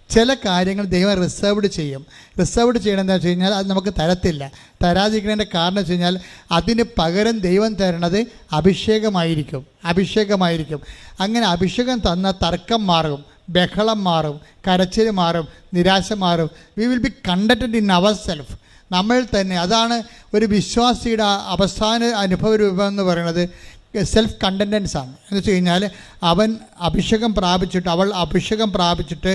ചില കാര്യങ്ങൾ ദൈവം റിസർവ്ഡ് ചെയ്യും. റിസർവ്ഡ് ചെയ്യണമെന്ന് വെച്ച് കഴിഞ്ഞാൽ അത് നമുക്ക് തരത്തില്ല. തരാതിരിക്കുന്നതിൻ്റെ കാരണം വെച്ച് കഴിഞ്ഞാൽ അതിന് പകരം ദൈവം തരണത് അഭിഷേകമായിരിക്കും. അങ്ങനെ അഭിഷേകം തന്ന തർക്കം മാറും, ബഹളം മാറും, കരച്ചിൽ മാറും, നിരാശ മാറും. We will be contented in our self. നമ്മൾ തന്നെ. അതാണ് ഒരു വിശ്വാസിയുടെ അവസാന അനുഭവ രൂപം എന്ന് പറയുന്നത്. സെൽഫ് കണ്ടൻറ്റൻസ് ആണ്. എന്ന് വെച്ച് കഴിഞ്ഞാൽ അവൾ അഭിഷേകം പ്രാപിച്ചിട്ട്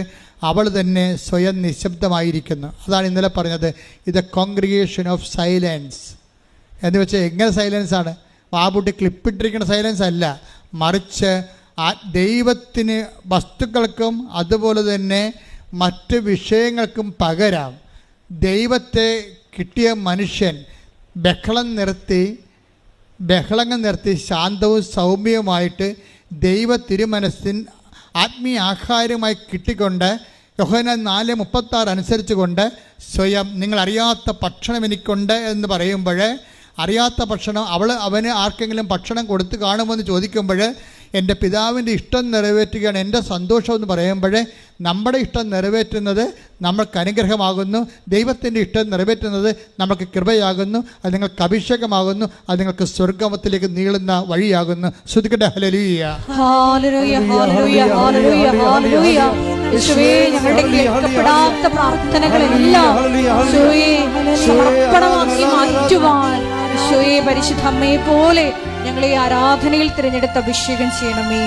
അവൾ തന്നെ സ്വയം നിശബ്ദമായിരിക്കുന്നു. അതാണ് ഇന്നലെ പറഞ്ഞത്, ഇത് കോൺഗ്രിഗേഷൻ ഓഫ് സൈലൻസ് എന്ന് വെച്ചാൽ എങ്ങനെ സൈലൻസാണ്? വാബുട്ടി ക്ലിപ്പിട്ടിരിക്കുന്ന സൈലൻസ് അല്ല, മറിച്ച് ദൈവത്തിന് വസ്തുക്കൾക്കും അതുപോലെ തന്നെ മറ്റ് വിഷയങ്ങൾക്കും പകരം ദൈവത്തെ കിട്ടിയ മനുഷ്യൻ ബഹളങ്ങൾ നിർത്തി ശാന്തവും സൗമ്യവുമായിട്ട് ദൈവ തിരുമനസ്സിൻ ആത്മീയ ആഹാരമായി കിട്ടിക്കൊണ്ട് യോഹന്നാൻ 4:36 അനുസരിച്ച് കൊണ്ട് സ്വയം നിങ്ങളറിയാത്ത ഭക്ഷണം എനിക്കുണ്ട് എന്ന് പറയുമ്പോൾ, അറിയാത്ത ഭക്ഷണം അവന് ആർക്കെങ്കിലും ഭക്ഷണം കൊടുത്ത് കാണുമെന്ന് ചോദിക്കുമ്പോൾ എൻ്റെ പിതാവിൻ്റെ ഇഷ്ടം നിറവേറ്റുകയാണ് എൻ്റെ സന്തോഷം എന്ന് പറയുമ്പോൾ, നമ്മുടെ ഇഷ്ടം നിറവേറ്റുന്നത് നമ്മൾക്ക് അനുഗ്രഹമാകുന്നു, ദൈവത്തിൻ്റെ ഇഷ്ടം നിറവേറ്റുന്നത് നമുക്ക് കൃപയാകുന്നു, അത് നിങ്ങൾക്ക് അഭിഷേകമാകുന്നു, അത് നിങ്ങൾക്ക് സ്വർഗ്ഗത്തിലേക്ക് നീളുന്ന വഴിയാകുന്നു. ശ്രുതിക്കട്ടെ ഹല്ലേലൂയ. ഹല്ലേലൂയ, ഹല്ലേലൂയ, ഹല്ലേലൂയ, ഹല്ലേലൂയ. യേശുവേ, ഞങ്ങളുടെ കേൾക്കപ്പെടാത്ത പ്രാർത്ഥനകളെല്ലാം യേശുവേ സമർപ്പണമാക്കി മാറ്റുവാൻ യേശുവേ പരിശുദ്ധ അമ്മയെ പോലെ ഞങ്ങളെ ആരാധനയിൽ തിരഞ്ഞെടുത്ത് അഭിഷേകം ചെയ്യണമേ.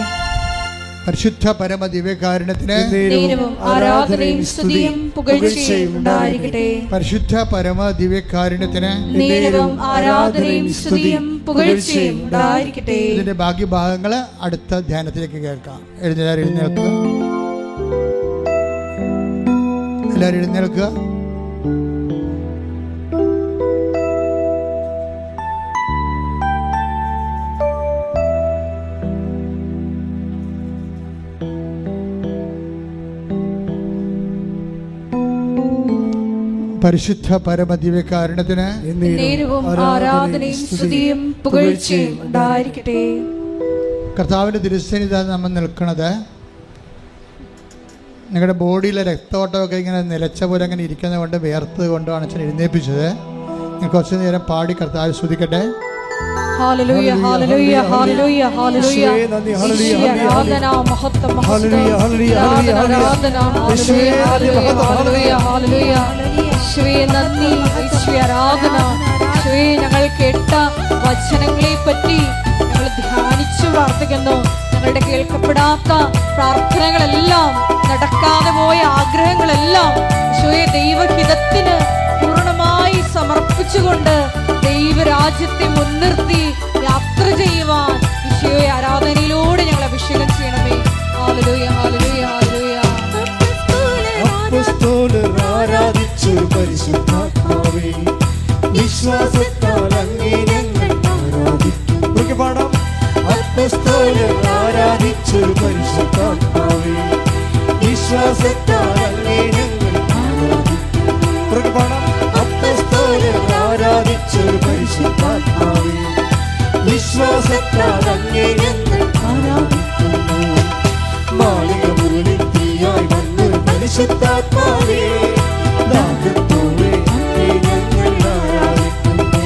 പരിശുദ്ധ പരമ ദിവ്യകാരുണ്യത്തിന് നേരവും ആരാധനയും സ്തുതിയും പുകഴ്ചയും ഉണ്ടായിരിക്കട്ടെ. പരിശുദ്ധ പരമ ദിവ്യകാരുണ്യത്തിന് നേരവും ആരാധനയും സ്തുതിയും പുകഴ്ചയും ഉണ്ടായിരിക്കട്ടെ. ഇതിന്റെ ബാക്കി ഭാഗങ്ങൾ അടുത്ത ധ്യാനത്തിലേക്ക് കേൾക്കാം. എല്ലാവരും എഴുന്നേൽക്കുക. പരിശുദ്ധ പരമ ദിവ്യകാരുണ്യത്തിന് നേരവും ആരാധനയും സ്തുതിയും പുകഴ്ചയും ഉണ്ടായിരിക്കട്ടെ. കർത്താവിൻ്റെ തിരുസന്നിധിയിൽ നമ്മൾ നിൽക്കുന്നത് നിങ്ങളുടെ ബോഡിയിലെ രക്തോട്ടമൊക്കെ ഇങ്ങനെ നിലച്ച പോലെ അങ്ങനെ ഇരിക്കുന്നത് കൊണ്ട് വേർത്തത് കൊണ്ടാണ് അച്ഛൻ എഴുന്നേൽപ്പിച്ചത്. ഞാൻ കുറച്ചു നേരം പാടി കർത്താവ് സ്തുതിക്കട്ടെ. ഹല്ലേലൂയ, ഹല്ലേലൂയ, ഹല്ലേലൂയ, ഹല്ലേലൂയ. ആരാധന, മഹത്വം, ഹല്ലേലൂയ, ഹല്ലേലൂയ, ആരാധന, ഹല്ലേലൂയ, ഹല്ലേലൂയ, ഹല്ലേലൂയ. യേശുവേ നന്ദി, യേശുവേ ആരാധന. യേശുവേ, ഞങ്ങൾ കേട്ട വചനങ്ങളെ പറ്റി ഞങ്ങൾ ധ്യാനിച്ചു പ്രാർത്ഥിക്കുന്നു. ഞങ്ങളുടെ കേൾക്കപ്പെടാത്ത പ്രാർത്ഥനകളെല്ലാം, നടക്കാതെ പോയ ആഗ്രഹങ്ങളെല്ലാം യേശുവേ ദൈവഹിതത്തിന് പൂർണ്ണമായി സമർപ്പിച്ചുകൊണ്ട് ദൈവരാജ്യത്തെ മുൻനിർത്തി യാത്ര ചെയ്യുവാൻ യേശുവേ ആരാധനയിലൂടെ ഞങ്ങൾ അഭിഷേകം ചെയ്യണമേ. ഹല്ലേലൂയ, ഹല്ലേലൂയ, ഹല്ലേലൂയ. അപ്പോസ്തലർ ആരാധിച്ചൊരു പരിശുദ്ധാത്മാവേ, വിശ്വാസത്താൽ അങ്ങേ ഞങ്ങൾ ആരാധിക്കുന്നു. പാടാം. അപ്പോസ്തലർ ആരാധിച്ചൊരു പരിശുദ്ധാത്മാവേ, വിശ്വാസത്താൽ അങ്ങേ ഞങ്ങൾ ആരാധിക്കുന്നു. പാടാം. അപ്പോസ്തലർ ആരാധിച്ചൊരു പരിശുദ്ധാത്മാവേ, വിശ്വാസത്താൽ അങ്ങേ ഞങ്ങൾ ആരാധിക്കുന്നു. മാളിക മുരളിൽ തീയായി വന്നൊരു പരിശുദ്ധാത്മാവേ, ദാഹത്തോടെ അങ്ങേ ഞങ്ങൾ ആരാധിക്കുന്നു.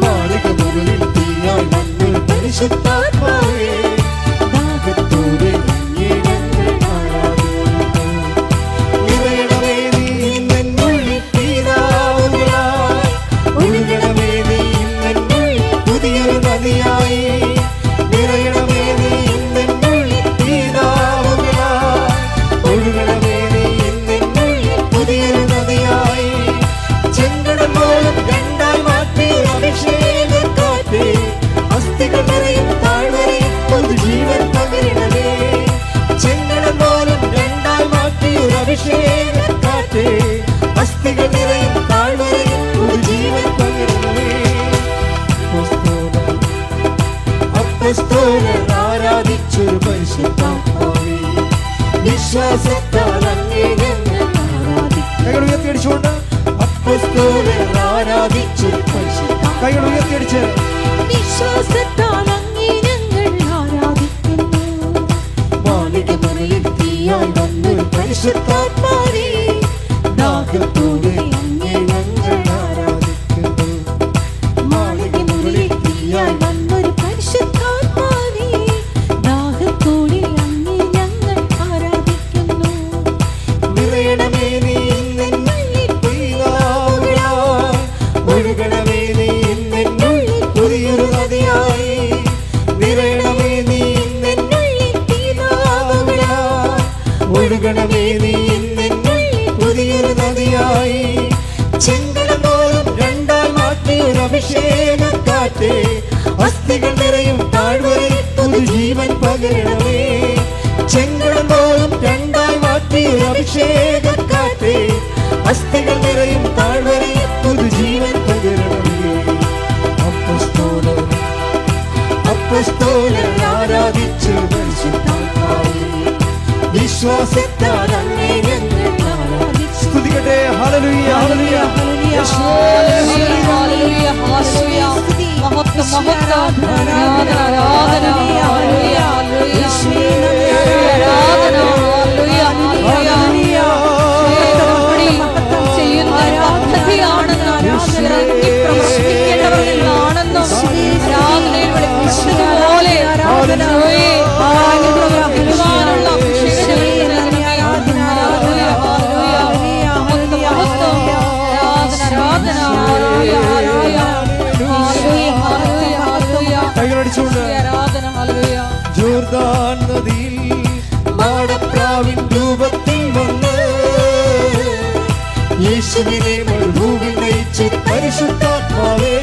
മാളിക മുരളിൽ തീയായി വന്നൊരു പരിശുദ്ധാത്മാവേ, ദാഹത്തോടെ അങ്ങേ ഞങ്ങൾ ആരാധിക്കുന്നു. നിറയണമേ നീ ഇന്നെന്നുള്ളിൽ തീരാവുകളായി, ഒഴുകണമേ നീ ഇന്നെന്നുള്ളിൽ പുതിയൊരു നദിയായി. നിറയണമേ നീ ഇന്നെന്നുള്ളിൽ തീരാവുകളായി, ഒഴുകണമേ നീ ഇന്നെന്നുള്ളിൽ പുതിയൊരു നദിയായി. ചെങ്കടൽ പോലും രണ്ടായി മാറ്റി അഭിഷേകക്കാറ്റ്, അസ്ഥികൾ നിറയും താഴ്വരയിൽ പുതുജീവൻ പകരണമേ. ചെങ്കടൽ പോലും രണ്ടായി മാറ്റി അഭിഷേകക്കാറ്റ്, അസ്ഥികൾ നിറയും താഴ്വരയിൽ പുതുജീവൻ പകരണമേ. അപ്പോസ്തലർ ആരാധിച്ചൊരു പരിശുദ്ധാത്മാവേ, വിശ്വാസത്താൽ അങ്ങേ ഞങ്ങൾ ആരാധിക്കുന്നു. കൈകൾ ഉയർത്തിയടിച്ചുകൊണ്ട് അപ്പോസ്തലർ ആരാധിച്ചൊരു പരിശുദ്ധാത്മാവേ, കൈകൾ ഉയർത്തിയടിച്ച് വിശ്വാസത്താൽ അങ്ങേ ഞങ്ങൾ ആരാധിക്കുന്നു. മാളിക മുരളിൽ തീയായി വന്നൊരു പരിശുദ്ധാത്മാവേ, ദാഹത്തോടെ അങ്ങേ ഞങ്ങൾ ആരാധിക്കുന്നു. മാളിക മുരളിൽ തീയായി വന്നൊരു പരിശുദ്ധാത്മാവേ, ദാഹത്തോടെ അങ്ങേ ഞങ്ങൾ ആരാധിക്കുന്നു. നിറയണമേ നീ ഇന്നെന്നുള്ളിൽ തീരാവുകളായി, ഒഴുകണമേ നീ ഇന്നെന്നുള്ളിൽ പുതിയൊരു നദിയായി. നിറയണമേ നീ ഇന്നെന്നുള്ളിൽ തീരാവുകളായി, ഒഴുകണമേ നീ ഇന്നെന്നുള്ളിൽ പുതിയൊരു നദിയായി. ചെങ്കടൽ പോലും രണ്ടായി മാറ്റിയൊരു അഭിഷേകക്കാറ്റ്, അസ്ഥികൾ നിറയും താഴ്വരയിൽ പുതുജീവൻ പകരണമേ. ചെങ്കടൽ പോലും രണ്ടായി മാറ്റിയൊരു അഭിഷേക അസ്ഥികൾ നിറയും താഴ്വരയിൽ പുതുജീവൻ പകരണമേ. അപ്പോസ്തലർ ആരാധിച്ചു പരിശുദ്ധാത്മാവേ, വിശ്വാസത്താൽ അങ്ങേ ഞങ്ങൾ ആരാധിച്ചു. സ്തുതിക്കട്ടെ. ഹല്ലേലൂയ ഹല്ലേലൂയ യേശുവേ ഹല്ലേലൂയ ഹല്ലേലൂയ മഹത്വം മഹത്വം ആരാധന ആരാധന ഹല്ലേലൂയ ഹല്ലേലൂയ ആരാധന ഹല്ലേലൂയ ഹല്ലേലൂയ ചെയ്യുന്ന പദ്ധതിയാണെന്ന് ആരാധനയ്ക്ക് പ്രവർത്തിക്കേണ്ടവരിലാണെന്നും ആരാധനയിൽ വെളിപ്പെടുന്നതുപോലെ ആരാധനയെ ആരാധനയുള്ള ജോർദാൻ നദിയിൽ മാടപ്രാവിൻ രൂപത്തിൽ വന്ന് യേശുവിനെ മരുഭൂമിയിൽ നയിച്ച് പരിശുദ്ധാത്മാവേ.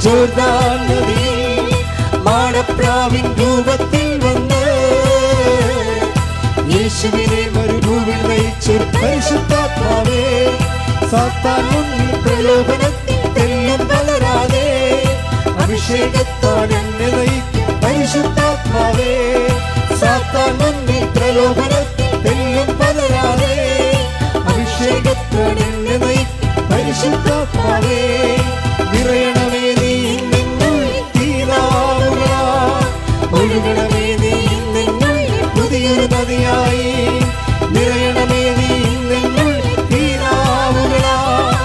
ജോർദാൻ നദിയിൽ മാടപ്രാവിൻ രൂപത്തിൽ വന്ന് യേശുവിനെ മരുഭൂമിയിൽ നയിച്ച് പരിശുദ്ധാത്മാവേ. സാത്താൻ മുന്നിൽ പ്രലോഭനത്തിൽ തെല്ലും പലരാതെ അഭിഷേകത്താൽ എന്നെ നയിക്കും പരിശുദ്ധാത്മാവേ. സാത്താൻ മുന്നിൽ പ്രലോഭനത്തിൽ തെല്ലും പലരാതെ അഭിഷേകത്താൽ എന്നെ നയിക്കും പരിശുദ്ധാത്മാവേ. നിറയണമേ നീ നിന്നുള്ളിൽ തീരാവുകളാൽ, ഒഴുകണമേ നീ നിന്നുള്ളിൽ പുതിയൊരു നദിയായി. നിറയണമേ നീ നിന്നുള്ളിൽ തീരാവുകളാൽ,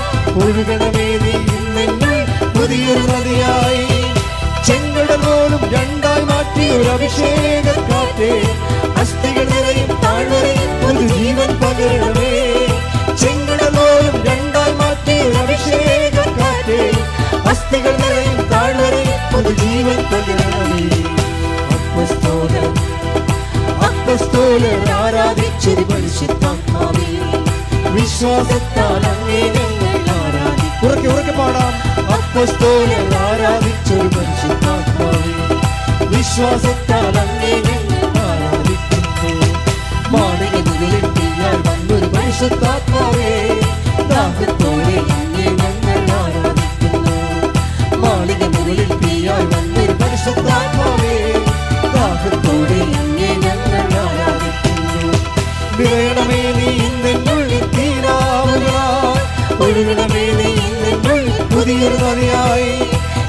ഒഴുകണമേ നീ നിന്നുള്ളിൽ പുതിയൊരു നദിയായി. ചെങ്കടൽ പോലും രണ്ടായി മാറ്റി ഒരു അഭിഷേകക്കാറ്റേ, അസ്ഥികൾ നിറയും താഴ്വരയിൽ പുതുജീവൻ പകരണമേ. ചെങ്കടൽ പോലും രണ്ടായി മാറ്റി ഒരു അഭിഷേകക്കാറ്റേ, അസ്ഥികൾ നിറയും താഴ്വരയിൽ പുതുജീവൻ പകരണമേ. അപ്പോസ്തലർ ആരാധിച്ചൊരു പരിശുദ്ധാത്മാവേ, വിശ്വാസത്താൽ അങ്ങേ ഞങ്ങൾ ആരാധിക്കുന്നു. ഉറക്കെ പാടാം. അപ്പോസ്തലർ ആരാധിച്ചൊരു പരിശുദ്ധാത്മാവേ, വിശ്വാസത്താൽ അങ്ങേ ഞങ്ങൾ ആരാധിക്കുന്നു. മാളിക മുകളിൽ തീയാൽ വന്നൊരു പരിശുദ്ധാത്മാവേ, ദാഹത്തോടെ അങ്ങേ ഞങ്ങൾ ആരാധിക്കുന്നു. മാളിക മുകളിൽ തീയാൽ വന്നൊരു പരിശുദ്ധാത്മാവേ, ദാഹത്തോടെ അങ്ങേ ഞങ്ങൾ ആരാധിക്കുന്നു. നിറയണമേ നീ നിന്നുള്ളിൽ തീരാവുകളാൽ, ഒഴുകണമേ നീ നിന്നുള്ളിൽ പുതിയൊരു നദിയായി.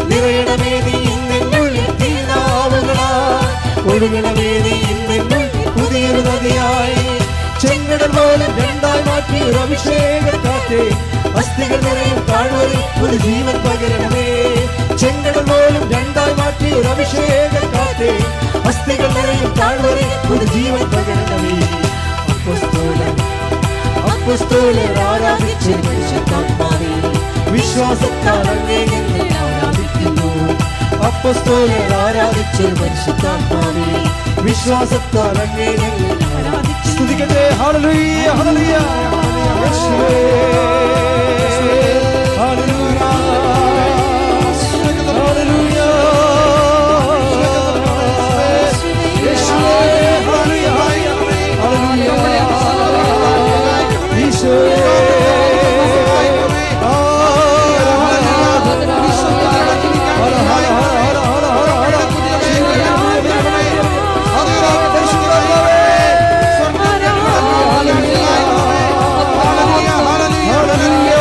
നിറയണമേ നീ നിന്നുള്ളിൽ തീരാവുകളാൽ, ഒഴുകണമേ നീ നിന്നുള്ളിൽ പുതിയൊരു നദിയായി. ചെങ്കടൽ പോലും രണ്ടായി മാറ്റി ഒരു അഭിഷേകക്കാറ്റേ, അസ്ഥികൾ നിറയും താഴ്വരയിൽ പുതുജീവൻ പകരണമേ. ചെങ്കടൽ പോലും രണ്ടായി മാറ്റി ഒരു അഭിഷേകക്കാറ്റേ, അസ്ഥികൾ നിറയും താഴ്വരയിൽ പുതുജീവൻ പകരണമേ. അപ്പോസ്തലർ ആരാധിച്ചു പരിശുദ്ധാത്മാവേ, വിശ്വാസത്താൽ അങ്ങേ ഞങ്ങൾ ആരാധിക്കുന്നു. അപ്പോസ്തലർ ആരാധിച്ചു പരിശുദ്ധാത്മാവേ, വിശ്വാസത്താൽ അങ്ങേ ഞങ്ങൾ ആരാധിക്കുന്നു. സ്തുതിക്കട്ടെ. ഹല്ലേലൂയ ഹല്ലേലൂയ യേശുവേ ഹല്ലേലൂയ ഹല്ലേലൂയ യേശുവേ ഹല്ലേലൂയ ഹല്ലേലൂയ ഈശോയേ Hallelujah.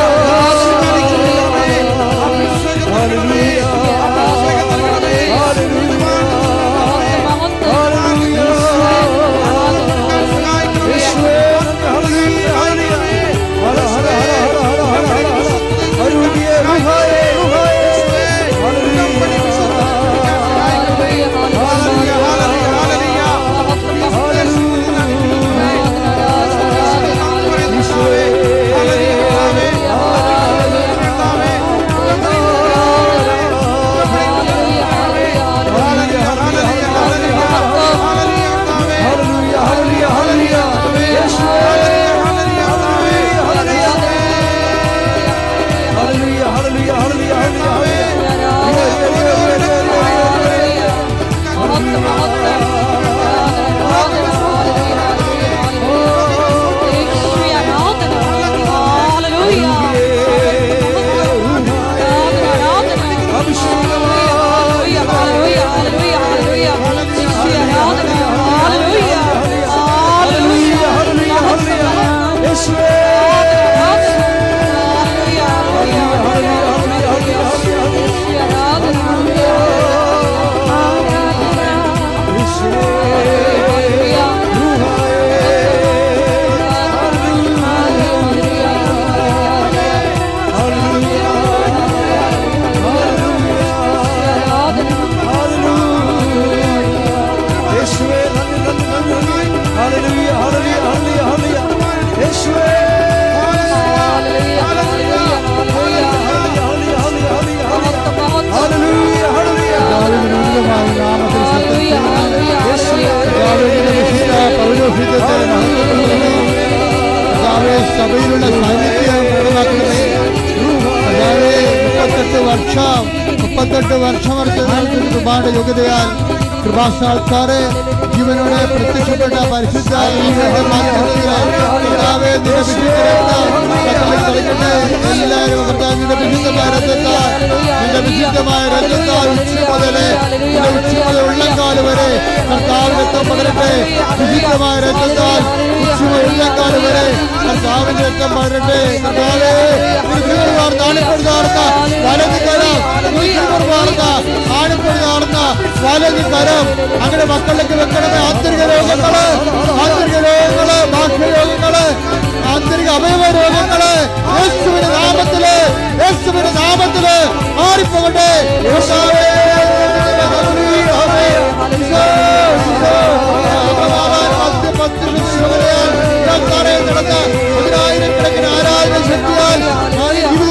വർഷം 38 വർഷം കൃപയുടെ യോഗ്യതയാൽ കൃപാസാൽക്കാരെ ജീവനോടെ പ്രത്യക്ഷപ്പെട്ട പരിശുദ്ധ എല്ലാവരും നിന്റെ വിശുദ്ധമായ രക്തത്താൽ നിന്റെ വിശുദ്ധമായ രക്തത്താൽ ഉച്ച മുതലേ ഉച്ച മുതൽ ഉള്ളംകാല് വരെ കർത്താവിന്റെ രക്തം പകരട്ടെ. വിശുദ്ധമായ രക്തത്താൽ ഉച്ച മുതൽ ഉള്ളംകാല് വരെ കർത്താവിന്റെ രക്തം പകരട്ടെ. കർത്താവേ ആണിപ്പെടുതാർന്ന വലത് കരം ആണിപ്പെടുതാർന്ന വലത് കരം അങ്ങനെ മക്കളിലേക്ക് വെക്കണമേ. ആന്തരിക രോഗങ്ങള് ബാഹ്യരോഗങ്ങള് ആന്തരിക അവയവ രോഗങ്ങള് യേശുവിന്റെ നാമത്തില് മാറിപ്പോകട്ടെ. പതിനായിരക്കണക്കിന് ആരാധന ശക്തിയാൽ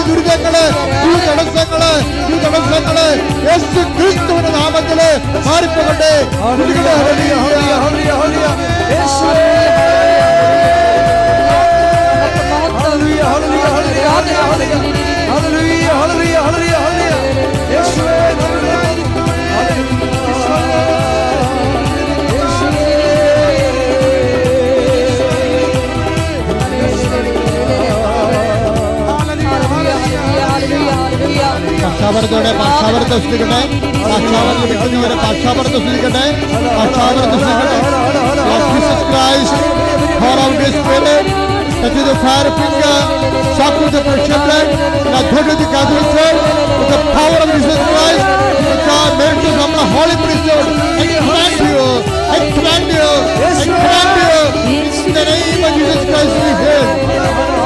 ദുരിതങ്ങള് യേശു ക്രിസ്തുവിന്റെ നാമത്തില് മാറിപ്പോകട്ടെ. പക്ഷാപരത്തോടെ പക്ഷാപരത്തെ സ്തുതിക്കട്ടെ. പക്ഷാപരത്ത് വിൽക്കുന്നവരെ പക്ഷാപരത്തെ സ്തുതിക്കട്ടെ. പക്ഷാപരത്തെ Jesus Christ, pour out His Spirit, touch the fire finger, shock with the precious blood, and authority of the Catholic Church, with the power of Jesus Christ, with God, miracles from the Holy Priesthood. I command you, in the name of Jesus Christ be healed.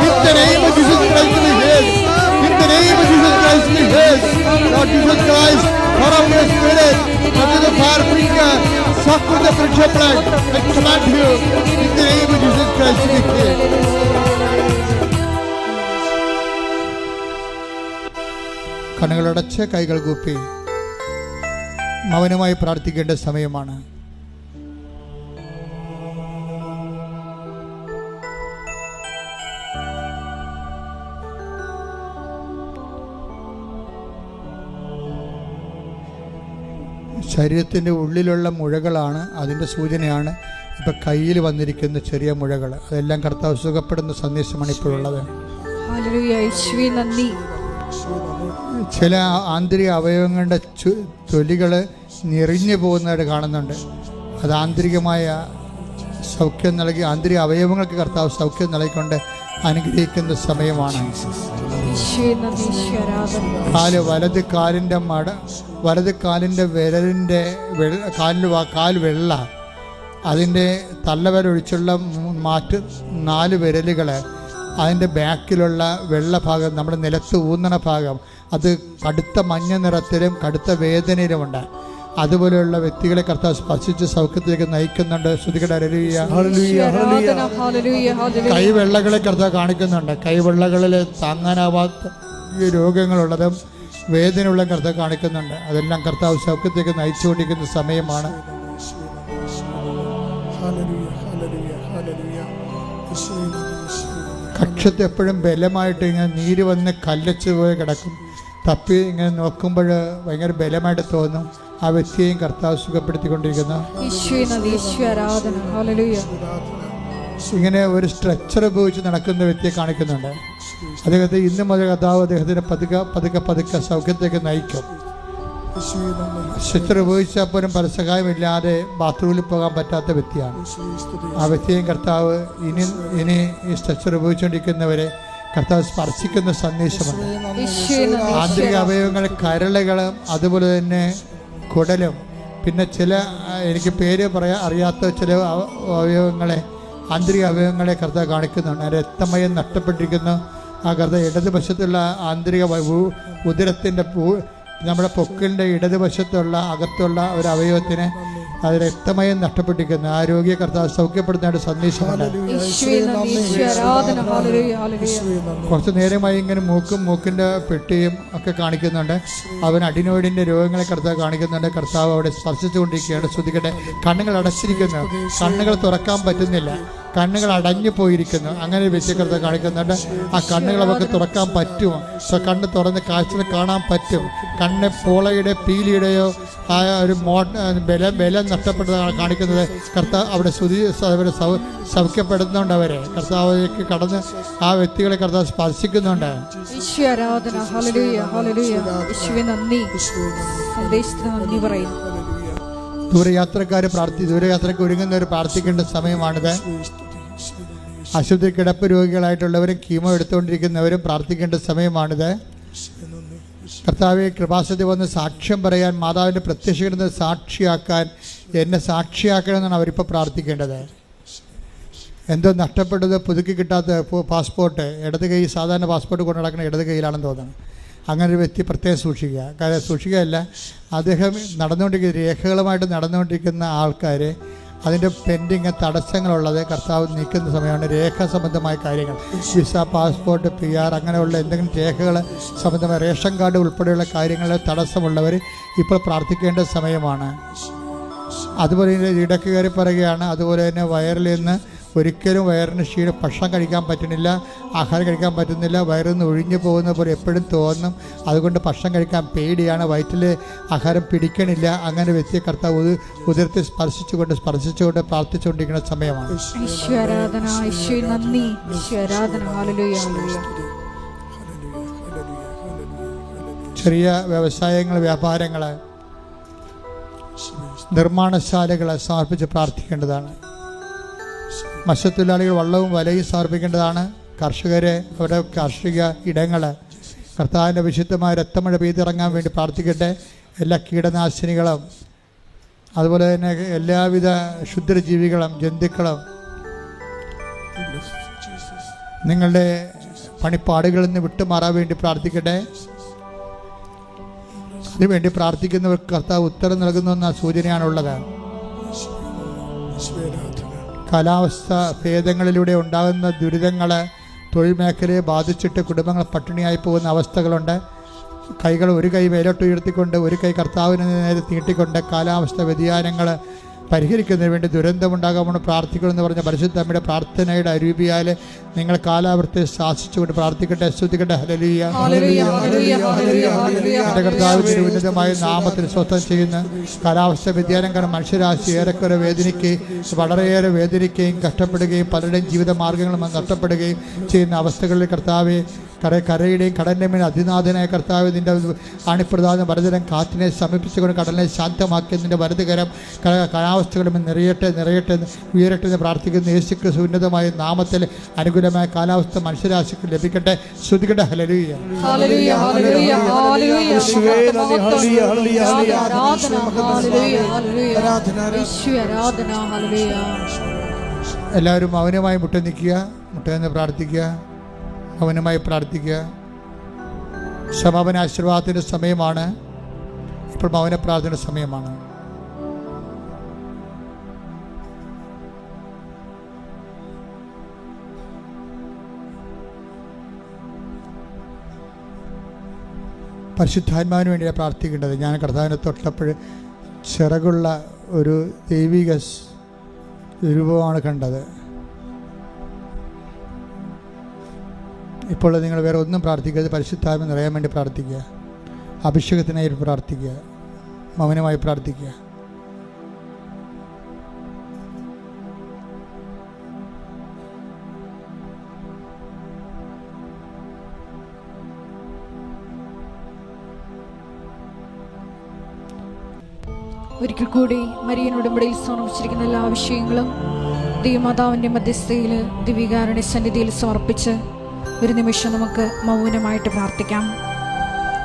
In the name of Jesus Christ be healed. In the name of Jesus Christ be healed. Lord Jesus Christ, pour out Your Spirit, touch the fire finger, shock with the precious blood. I command you, in the name of Jesus Christ be healed. കണ്ണുകളടച്ച് കൈകൾ കൂപ്പി മൗനമായി പ്രാർത്ഥിക്കേണ്ട സമയമാണ്. ശരീരത്തിൻ്റെ ഉള്ളിലുള്ള മുഴകളാണ് അതിൻ്റെ സൂചനയാണ് ഇപ്പം കയ്യിൽ വന്നിരിക്കുന്ന ചെറിയ മുഴകൾ. അതെല്ലാം കർത്താവ് സുഖപ്പെടുന്ന സന്ദേശമാണ് ഇപ്പോഴുള്ളത്. ചില ആന്തരിക അവയവങ്ങളുടെ തൊലികൾ ഞെറിഞ്ഞു പോകുന്നതായിട്ട് കാണുന്നുണ്ട്. അത് ആന്തരികമായ സൗഖ്യം നൽകി ആന്തരിക അവയവങ്ങൾക്ക് കർത്താവ് സൗഖ്യം നൽകിക്കൊണ്ട് അനുഗ്രഹിക്കുന്ന സമയമാണ്. വലത് കാലിൻ്റെ വിരലിൻ്റെ കാൽ വെള്ള, അതിൻ്റെ തള്ളവിരലൊഴിച്ചുള്ള 4 വിരലുകൾ, അതിൻ്റെ ബാക്കിലുള്ള വെള്ള ഭാഗം, നമ്മുടെ നിലത്ത് ഊന്നണ ഭാഗം, അത് കടുത്ത മഞ്ഞ നിറത്തിലും കടുത്ത വേദനയിലുമുണ്ട്. അതുപോലെയുള്ള വ്യക്തികളെ കർത്താവ് സ്പർശിച്ച് സൗഖ്യത്തിലേക്ക് നയിക്കുന്നുണ്ട്. ശ്രുതികട കൈവെള്ളകളെ കർത്താവ് കാണിക്കുന്നുണ്ട്. കൈവെള്ളകളിൽ താങ്ങാനാവാത്ത രോഗങ്ങളുള്ളതും വേദനയുള്ള കർത്താവ് കാണിക്കുന്നുണ്ട്. അതെല്ലാം കർത്താവ് സൗഖ്യത്തിലേക്ക് നയിച്ചുകൊണ്ടിരിക്കുന്ന സമയമാണ്. കക്ഷത്ത് എപ്പോഴും ബലമായിട്ട് ഇങ്ങനെ നീര് വന്ന് കല്ലച്ച് പോയി കിടക്കും. തപ്പി ഇങ്ങനെ നോക്കുമ്പോൾ ഭയങ്കര ബലമായിട്ട് തോന്നും. ആ വ്യക്തിയെയും കർത്താവ് സുഖപ്പെടുത്തിക്കൊണ്ടിരിക്കുന്നു. ഇങ്ങനെ ഒരു സ്ട്രെച്ചർ ഉപയോഗിച്ച് നടക്കുന്ന വ്യക്തിയെ കാണിക്കുന്നുണ്ട്. അദ്ദേഹത്തെ ഇന്ന് മുതൽ കർത്താവ് അദ്ദേഹത്തിന് പതുക്കെ സൗഖ്യത്തേക്ക് നയിക്കും. സ്ട്രെച്ചർ ഉപയോഗിച്ചാൽ പോലും പരസഹായമില്ലാതെ ബാത്റൂമിൽ പോകാൻ പറ്റാത്ത വ്യക്തിയാണ്. ആ വ്യക്തിയെയും കർത്താവ് ഇനി ഈ സ്ട്രെച്ചർ ഉപയോഗിച്ചുകൊണ്ടിരിക്കുന്നവരെ കർത്താവ് സ്പർശിക്കുന്ന സന്ദേശമുണ്ട്. ആന്തരിക അവയവങ്ങൾ കരളുകളും അതുപോലെ തന്നെ കുടലും, പിന്നെ ചില എനിക്ക് പേര് അറിയാത്ത ചില അവയവങ്ങളെ, ആന്തരിക അവയവങ്ങളെ കർത്താവ് കാണിക്കുന്നുണ്ട്. രക്തമയം നഷ്ടപ്പെട്ടിരിക്കുന്നു. ആ കർത്താവ് ഇടതുവശത്തുള്ള ആന്തരിക ഉദരത്തിൻ്റെ നമ്മുടെ പൊക്കിളിൻ്റെ ഇടതുവശത്തുള്ള അകത്തുള്ള ഒരു അവയവത്തിന് അത് രക്തമയം നഷ്ടപ്പെട്ടിരിക്കുന്നു. ആ രോഗിയെ കർത്താവ് സൗഖ്യപ്പെടുന്നതായിട്ട് സന്ദേശമുണ്ട്. കുറച്ച് നേരമായി ഇങ്ങനെ മൂക്കിൻ്റെ പെട്ടിയും ഒക്കെ കാണിക്കുന്നുണ്ട്. അവൻ അഡിനോയിഡിൻ്റെ രോഗങ്ങളെ കർത്താവ് കാണിക്കുന്നുണ്ട്. കർത്താവ് അവിടെ സ്പർശിച്ചുകൊണ്ടിരിക്കുകയാണ്. ശ്രദ്ധിക്കട്ടെ, കണ്ണുകൾ അടച്ചിരിക്കുന്നു, കണ്ണുകൾ തുറക്കാൻ പറ്റുന്നില്ല. കണ്ണുകൾ അടഞ്ഞു പോയിരിക്കുന്നു. അങ്ങനെ ഒരു വ്യക്തി കർത്താവ് കാണിക്കുന്നുണ്ട്. ആ കണ്ണുകൾ അവർക്ക് തുറക്കാൻ പറ്റുമോ? കണ്ണ് തുറന്ന് കാഴ്ചകൾ കാണാൻ പറ്റും. കണ്ണ് പോളയുടെ പീലിയുടെയോ ആ ഒരു ബലം നഷ്ടപ്പെട്ടതാണ് കാണിക്കുന്നത്. കർത്താവ് അവിടെ അവരെ സൗഖ്യപ്പെടുത്തുന്നുണ്ട്. അവരെ കർത്താവിലേക്ക് കടന്ന് ആ വ്യക്തികളെ കർത്താവ് സ്പർശിക്കുന്നുണ്ട്. ആരാധന. ഹല്ലേലൂയ, ഹല്ലേലൂയ. യേശുവേ നന്ദി. സന്ദേശത്തിന് നന്ദി പറയുന്നു. ദൂരയാത്രയ്ക്ക് ഒരുങ്ങുന്നവർ പ്രാർത്ഥിക്കേണ്ട സമയമാണിത്. ആശുപത്രി കിടപ്പ് രോഗികളായിട്ടുള്ളവരും കീമോ എടുത്തുകൊണ്ടിരിക്കുന്നവരും പ്രാർത്ഥിക്കേണ്ട സമയമാണിത്. കർത്താവെ കൃപാസനത്തിൽ വന്ന് സാക്ഷ്യം പറയാൻ, മാതാവിൻ്റെ പ്രത്യക്ഷപ്പെടുന്ന സാക്ഷിയാക്കാൻ, എന്നെ സാക്ഷിയാക്കണമെന്നാണ് അവരിപ്പോൾ പ്രാർത്ഥിക്കേണ്ടത്. എന്തോ നഷ്ടപ്പെട്ടത്, പുതുക്കി കിട്ടാത്ത പാസ്പോർട്ട്, ഇടത് കൈ സാധാരണ പാസ്പോർട്ട് കൊണ്ട് നടക്കുന്ന ഇടത് കൈയിലാണെന്ന് തോന്നുന്നു. അങ്ങനെ ഒരു വ്യക്തി പ്രത്യേകം സൂക്ഷിക്കുക. കാര്യം സൂക്ഷിക്കുകയല്ല, അദ്ദേഹം രേഖകളുമായിട്ട് നടന്നുകൊണ്ടിരിക്കുന്ന ആൾക്കാർ, അതിൻ്റെ പെൻഡിങ് തടസ്സങ്ങളുള്ളത് കർത്താവ് നീക്കുന്ന സമയമാണ്. രേഖ സംബന്ധമായ കാര്യങ്ങൾ, വിസ, പാസ്പോർട്ട്, PR അങ്ങനെയുള്ള എന്തെങ്കിലും രേഖകൾ സംബന്ധമായ റേഷൻ കാർഡ് ഉൾപ്പെടെയുള്ള കാര്യങ്ങളിൽ തടസ്സമുള്ളവർ ഇപ്പോൾ പ്രാർത്ഥിക്കേണ്ട സമയമാണ്. അതുപോലെ തന്നെ ഇടയ്ക്ക് കയറി പറയുകയാണ്. അതുപോലെ തന്നെ വയറിൽ നിന്ന് ഒരിക്കലും വയറിന് ഭക്ഷണം കഴിക്കാൻ പറ്റുന്നില്ല, ആഹാരം കഴിക്കാൻ പറ്റുന്നില്ല, വയറിൽ നിന്ന് ഒഴിഞ്ഞു പോകുന്ന പോലെ എപ്പോഴും തോന്നും. അതുകൊണ്ട് ഭക്ഷണം കഴിക്കാൻ പേടിയാണ്, വയറ്റിൽ ആഹാരം പിടിക്കണില്ല. അങ്ങനെ വ്യക്തിയെ കർത്താവ് ഉദരത്തെ സ്പർശിച്ചുകൊണ്ട് പ്രാർത്ഥിച്ചുകൊണ്ടിരിക്കുന്ന സമയമാണ്. ചെറിയ വ്യവസായങ്ങൾ, വ്യാപാരങ്ങൾ, നിർമ്മാണശാലകൾ സമർപ്പിച്ച് പ്രാർത്ഥിക്കേണ്ടതാണ്. മത്സ്യത്തൊഴിലാളികൾ വള്ളവും വലയും സമർപ്പിക്കേണ്ടതാണ്. കർഷകരെ അവരുടെ കാർഷിക ഇടങ്ങൾ കർത്താവിൻ്റെ വിശുദ്ധമായ രക്തമഴ പെയ്തിറങ്ങാൻ വേണ്ടി പ്രാർത്ഥിക്കട്ടെ. എല്ലാ കീടനാശിനികളും അതുപോലെ തന്നെ എല്ലാവിധ ക്ഷുദ്രജീവികളും ജന്തുക്കളും നിങ്ങളുടെ പണിപ്പാടുകളിൽ നിന്ന് വിട്ടുമാറാൻ വേണ്ടി പ്രാർത്ഥിക്കട്ടെ. അതിനുവേണ്ടി പ്രാർത്ഥിക്കുന്നവർക്ക് കർത്താവ് ഉത്തരം നൽകുന്ന സൂചനയാണുള്ളത്. കാലാവസ്ഥ ഭേദങ്ങളിലൂടെ ഉണ്ടാകുന്ന ദുരിതങ്ങൾ തൊഴിൽ മേഖലയെ ബാധിച്ചിട്ട് കുടുംബങ്ങൾ പട്ടിണിയായി പോകുന്ന അവസ്ഥകളുണ്ട്. കൈകൾ ഒരു കൈ മേലോട്ട് ഉയർത്തിക്കൊണ്ട് ഒരു കൈ കർത്താവിന് നേരെ നീട്ടിക്കൊണ്ട് കാലാവസ്ഥ വ്യതിയാനങ്ങൾ പരിഹരിക്കുന്നതിന് വേണ്ടി ദുരന്തമുണ്ടാകാമെന്ന് പ്രാർത്ഥിക്കണമെന്ന് പറഞ്ഞ പരിശുദ്ധ അമ്മയുടെ പ്രാർത്ഥനയുടെ അരൂപിയാൽ നിങ്ങൾ കാലാവസ്ഥയെ ശാസിച്ചുകൊണ്ട് പ്രാർത്ഥിക്കട്ടെ, സ്തുതിക്കട്ടെ. ഹല്ലേലൂയ, എൻ്റെ കർത്താവിൻ്റെ ഉന്നതമായ നാമത്തിൽ സ്വസ്ഥം ചെയ്യുന്ന കാലാവസ്ഥ വ്യതിയാനം കാരണം മനുഷ്യരാശി ഏറെക്കുറെ വളരെയേറെ വേദനിക്കുകയും കഷ്ടപ്പെടുകയും പലരുടെയും ജീവിത മാർഗങ്ങളും നഷ്ടപ്പെടുകയും ചെയ്യുന്ന അവസ്ഥകളിൽ കർത്താവെ കരയുടെയും കടലിൻ്റെ മേൽ അതിനാഥനായ കർത്താവ് നിൻ്റെ ആണിപ്രധാന വരദരം കാറ്റിനെ സമീപിച്ചുകൊണ്ട് കടലിനെ ശാന്തമാക്കി നിൻ്റെ വരതുകരം കാലാവസ്ഥകളും നിറയട്ടെ ഉയരട്ടെ എന്ന് പ്രാർത്ഥിക്കുന്ന യേശുക്രിസ്തു ഉന്നതമായ നാമത്തിൽ അനുകൂലമായ കാലാവസ്ഥ മനുഷ്യരാശിക്ക് ലഭിക്കട്ടെ. ശ്രുതിക്കട്ടെ. ഹല്ലേലൂയ. എല്ലാവരും മൗനമായി മുട്ടുനിന്ന് പ്രാർത്ഥിക്കുക. മൗനമായി പ്രാർത്ഥിക്കുക. സമാപന ആശീർവാദത്തിൻ്റെ സമയമാണ്. ഇപ്പോൾ മൗന പ്രാർത്ഥന സമയമാണ്. പരിശുദ്ധാത്മാവിന് വേണ്ടിയാണ് പ്രാർത്ഥിക്കേണ്ടത്. ഞാൻ കർത്താവിനെ തൊട്ടപ്പോൾ ചിറകുള്ള ഒരു ദൈവിക രൂപമാണ് കണ്ടത്. ഇപ്പോൾ നിങ്ങൾ വേറെ ഒന്നും പ്രാർത്ഥിക്കരുത്. പരിശുദ്ധാത്മ നിറയാൻ വേണ്ടി പ്രാർത്ഥിക്കുക. അഭിഷേകത്തിനായി പ്രാർത്ഥിക്കുക. മൗനമായി പ്രാർത്ഥിക്കുക. ഒരിക്കൽ കൂടി മരിയൻ ഉടമ്പടിയിൽ സമർപ്പിച്ചിരിക്കുന്ന എല്ലാ വിഷയങ്ങളും ദൈവമാതാവിൻ്റെ മധ്യസ്ഥയിൽ ദിവ്യകാരുണ്യ സന്നിധിയിൽ സമർപ്പിച്ച് ഒരു നിമിഷം നമുക്ക് മൗനമായിട്ട് പ്രാർത്ഥിക്കാം.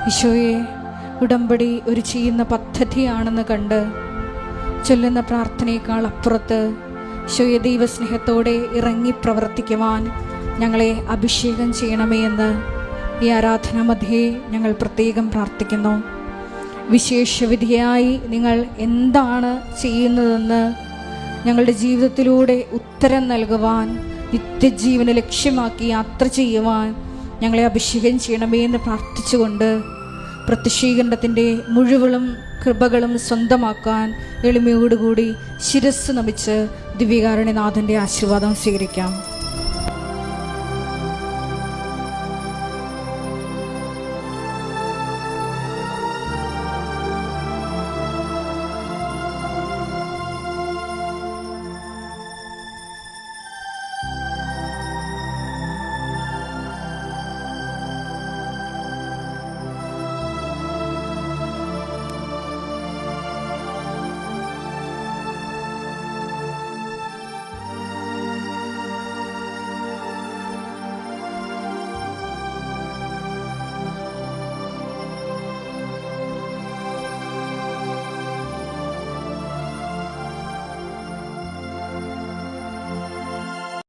ഈശോയെ, ഉടമ്പടി ഒരു ചെയ്യുന്ന പദ്ധതിയാണെന്ന് കണ്ട് ചൊല്ലുന്ന പ്രാർത്ഥനയേക്കാൾ അപ്പുറത്ത് ഈശോയെ ദൈവസ്നേഹത്തോടെ ഇറങ്ങി പ്രവർത്തിക്കുവാൻ ഞങ്ങളെ അഭിഷേകം ചെയ്യണമേ എന്ന് ഈ ആരാധന മധ്യേ ഞങ്ങൾ പ്രത്യേകം പ്രാർത്ഥിക്കുന്നു. വിശേഷവിധിയായി നിങ്ങൾ എന്താണ് ചെയ്യുന്നതെന്ന് ഞങ്ങളുടെ ജീവിതത്തിലൂടെ ഉത്തരം നൽകുവാൻ, നിത്യജീവനെ ലക്ഷ്യമാക്കി യാത്ര ചെയ്യുവാൻ ഞങ്ങളെ അഭിഷേകം ചെയ്യണമേ എന്ന് പ്രാർത്ഥിച്ചുകൊണ്ട് പ്രത്യക്ഷീകരണത്തിൻ്റെ മുഴുവനും കൃപകളും സ്വന്തമാക്കാൻ എളിമയോടുകൂടി ശിരസ് നമിച്ച് ദിവ്യകാരുണ്യനാഥൻ്റെ ആശീർവാദം സ്വീകരിക്കാം.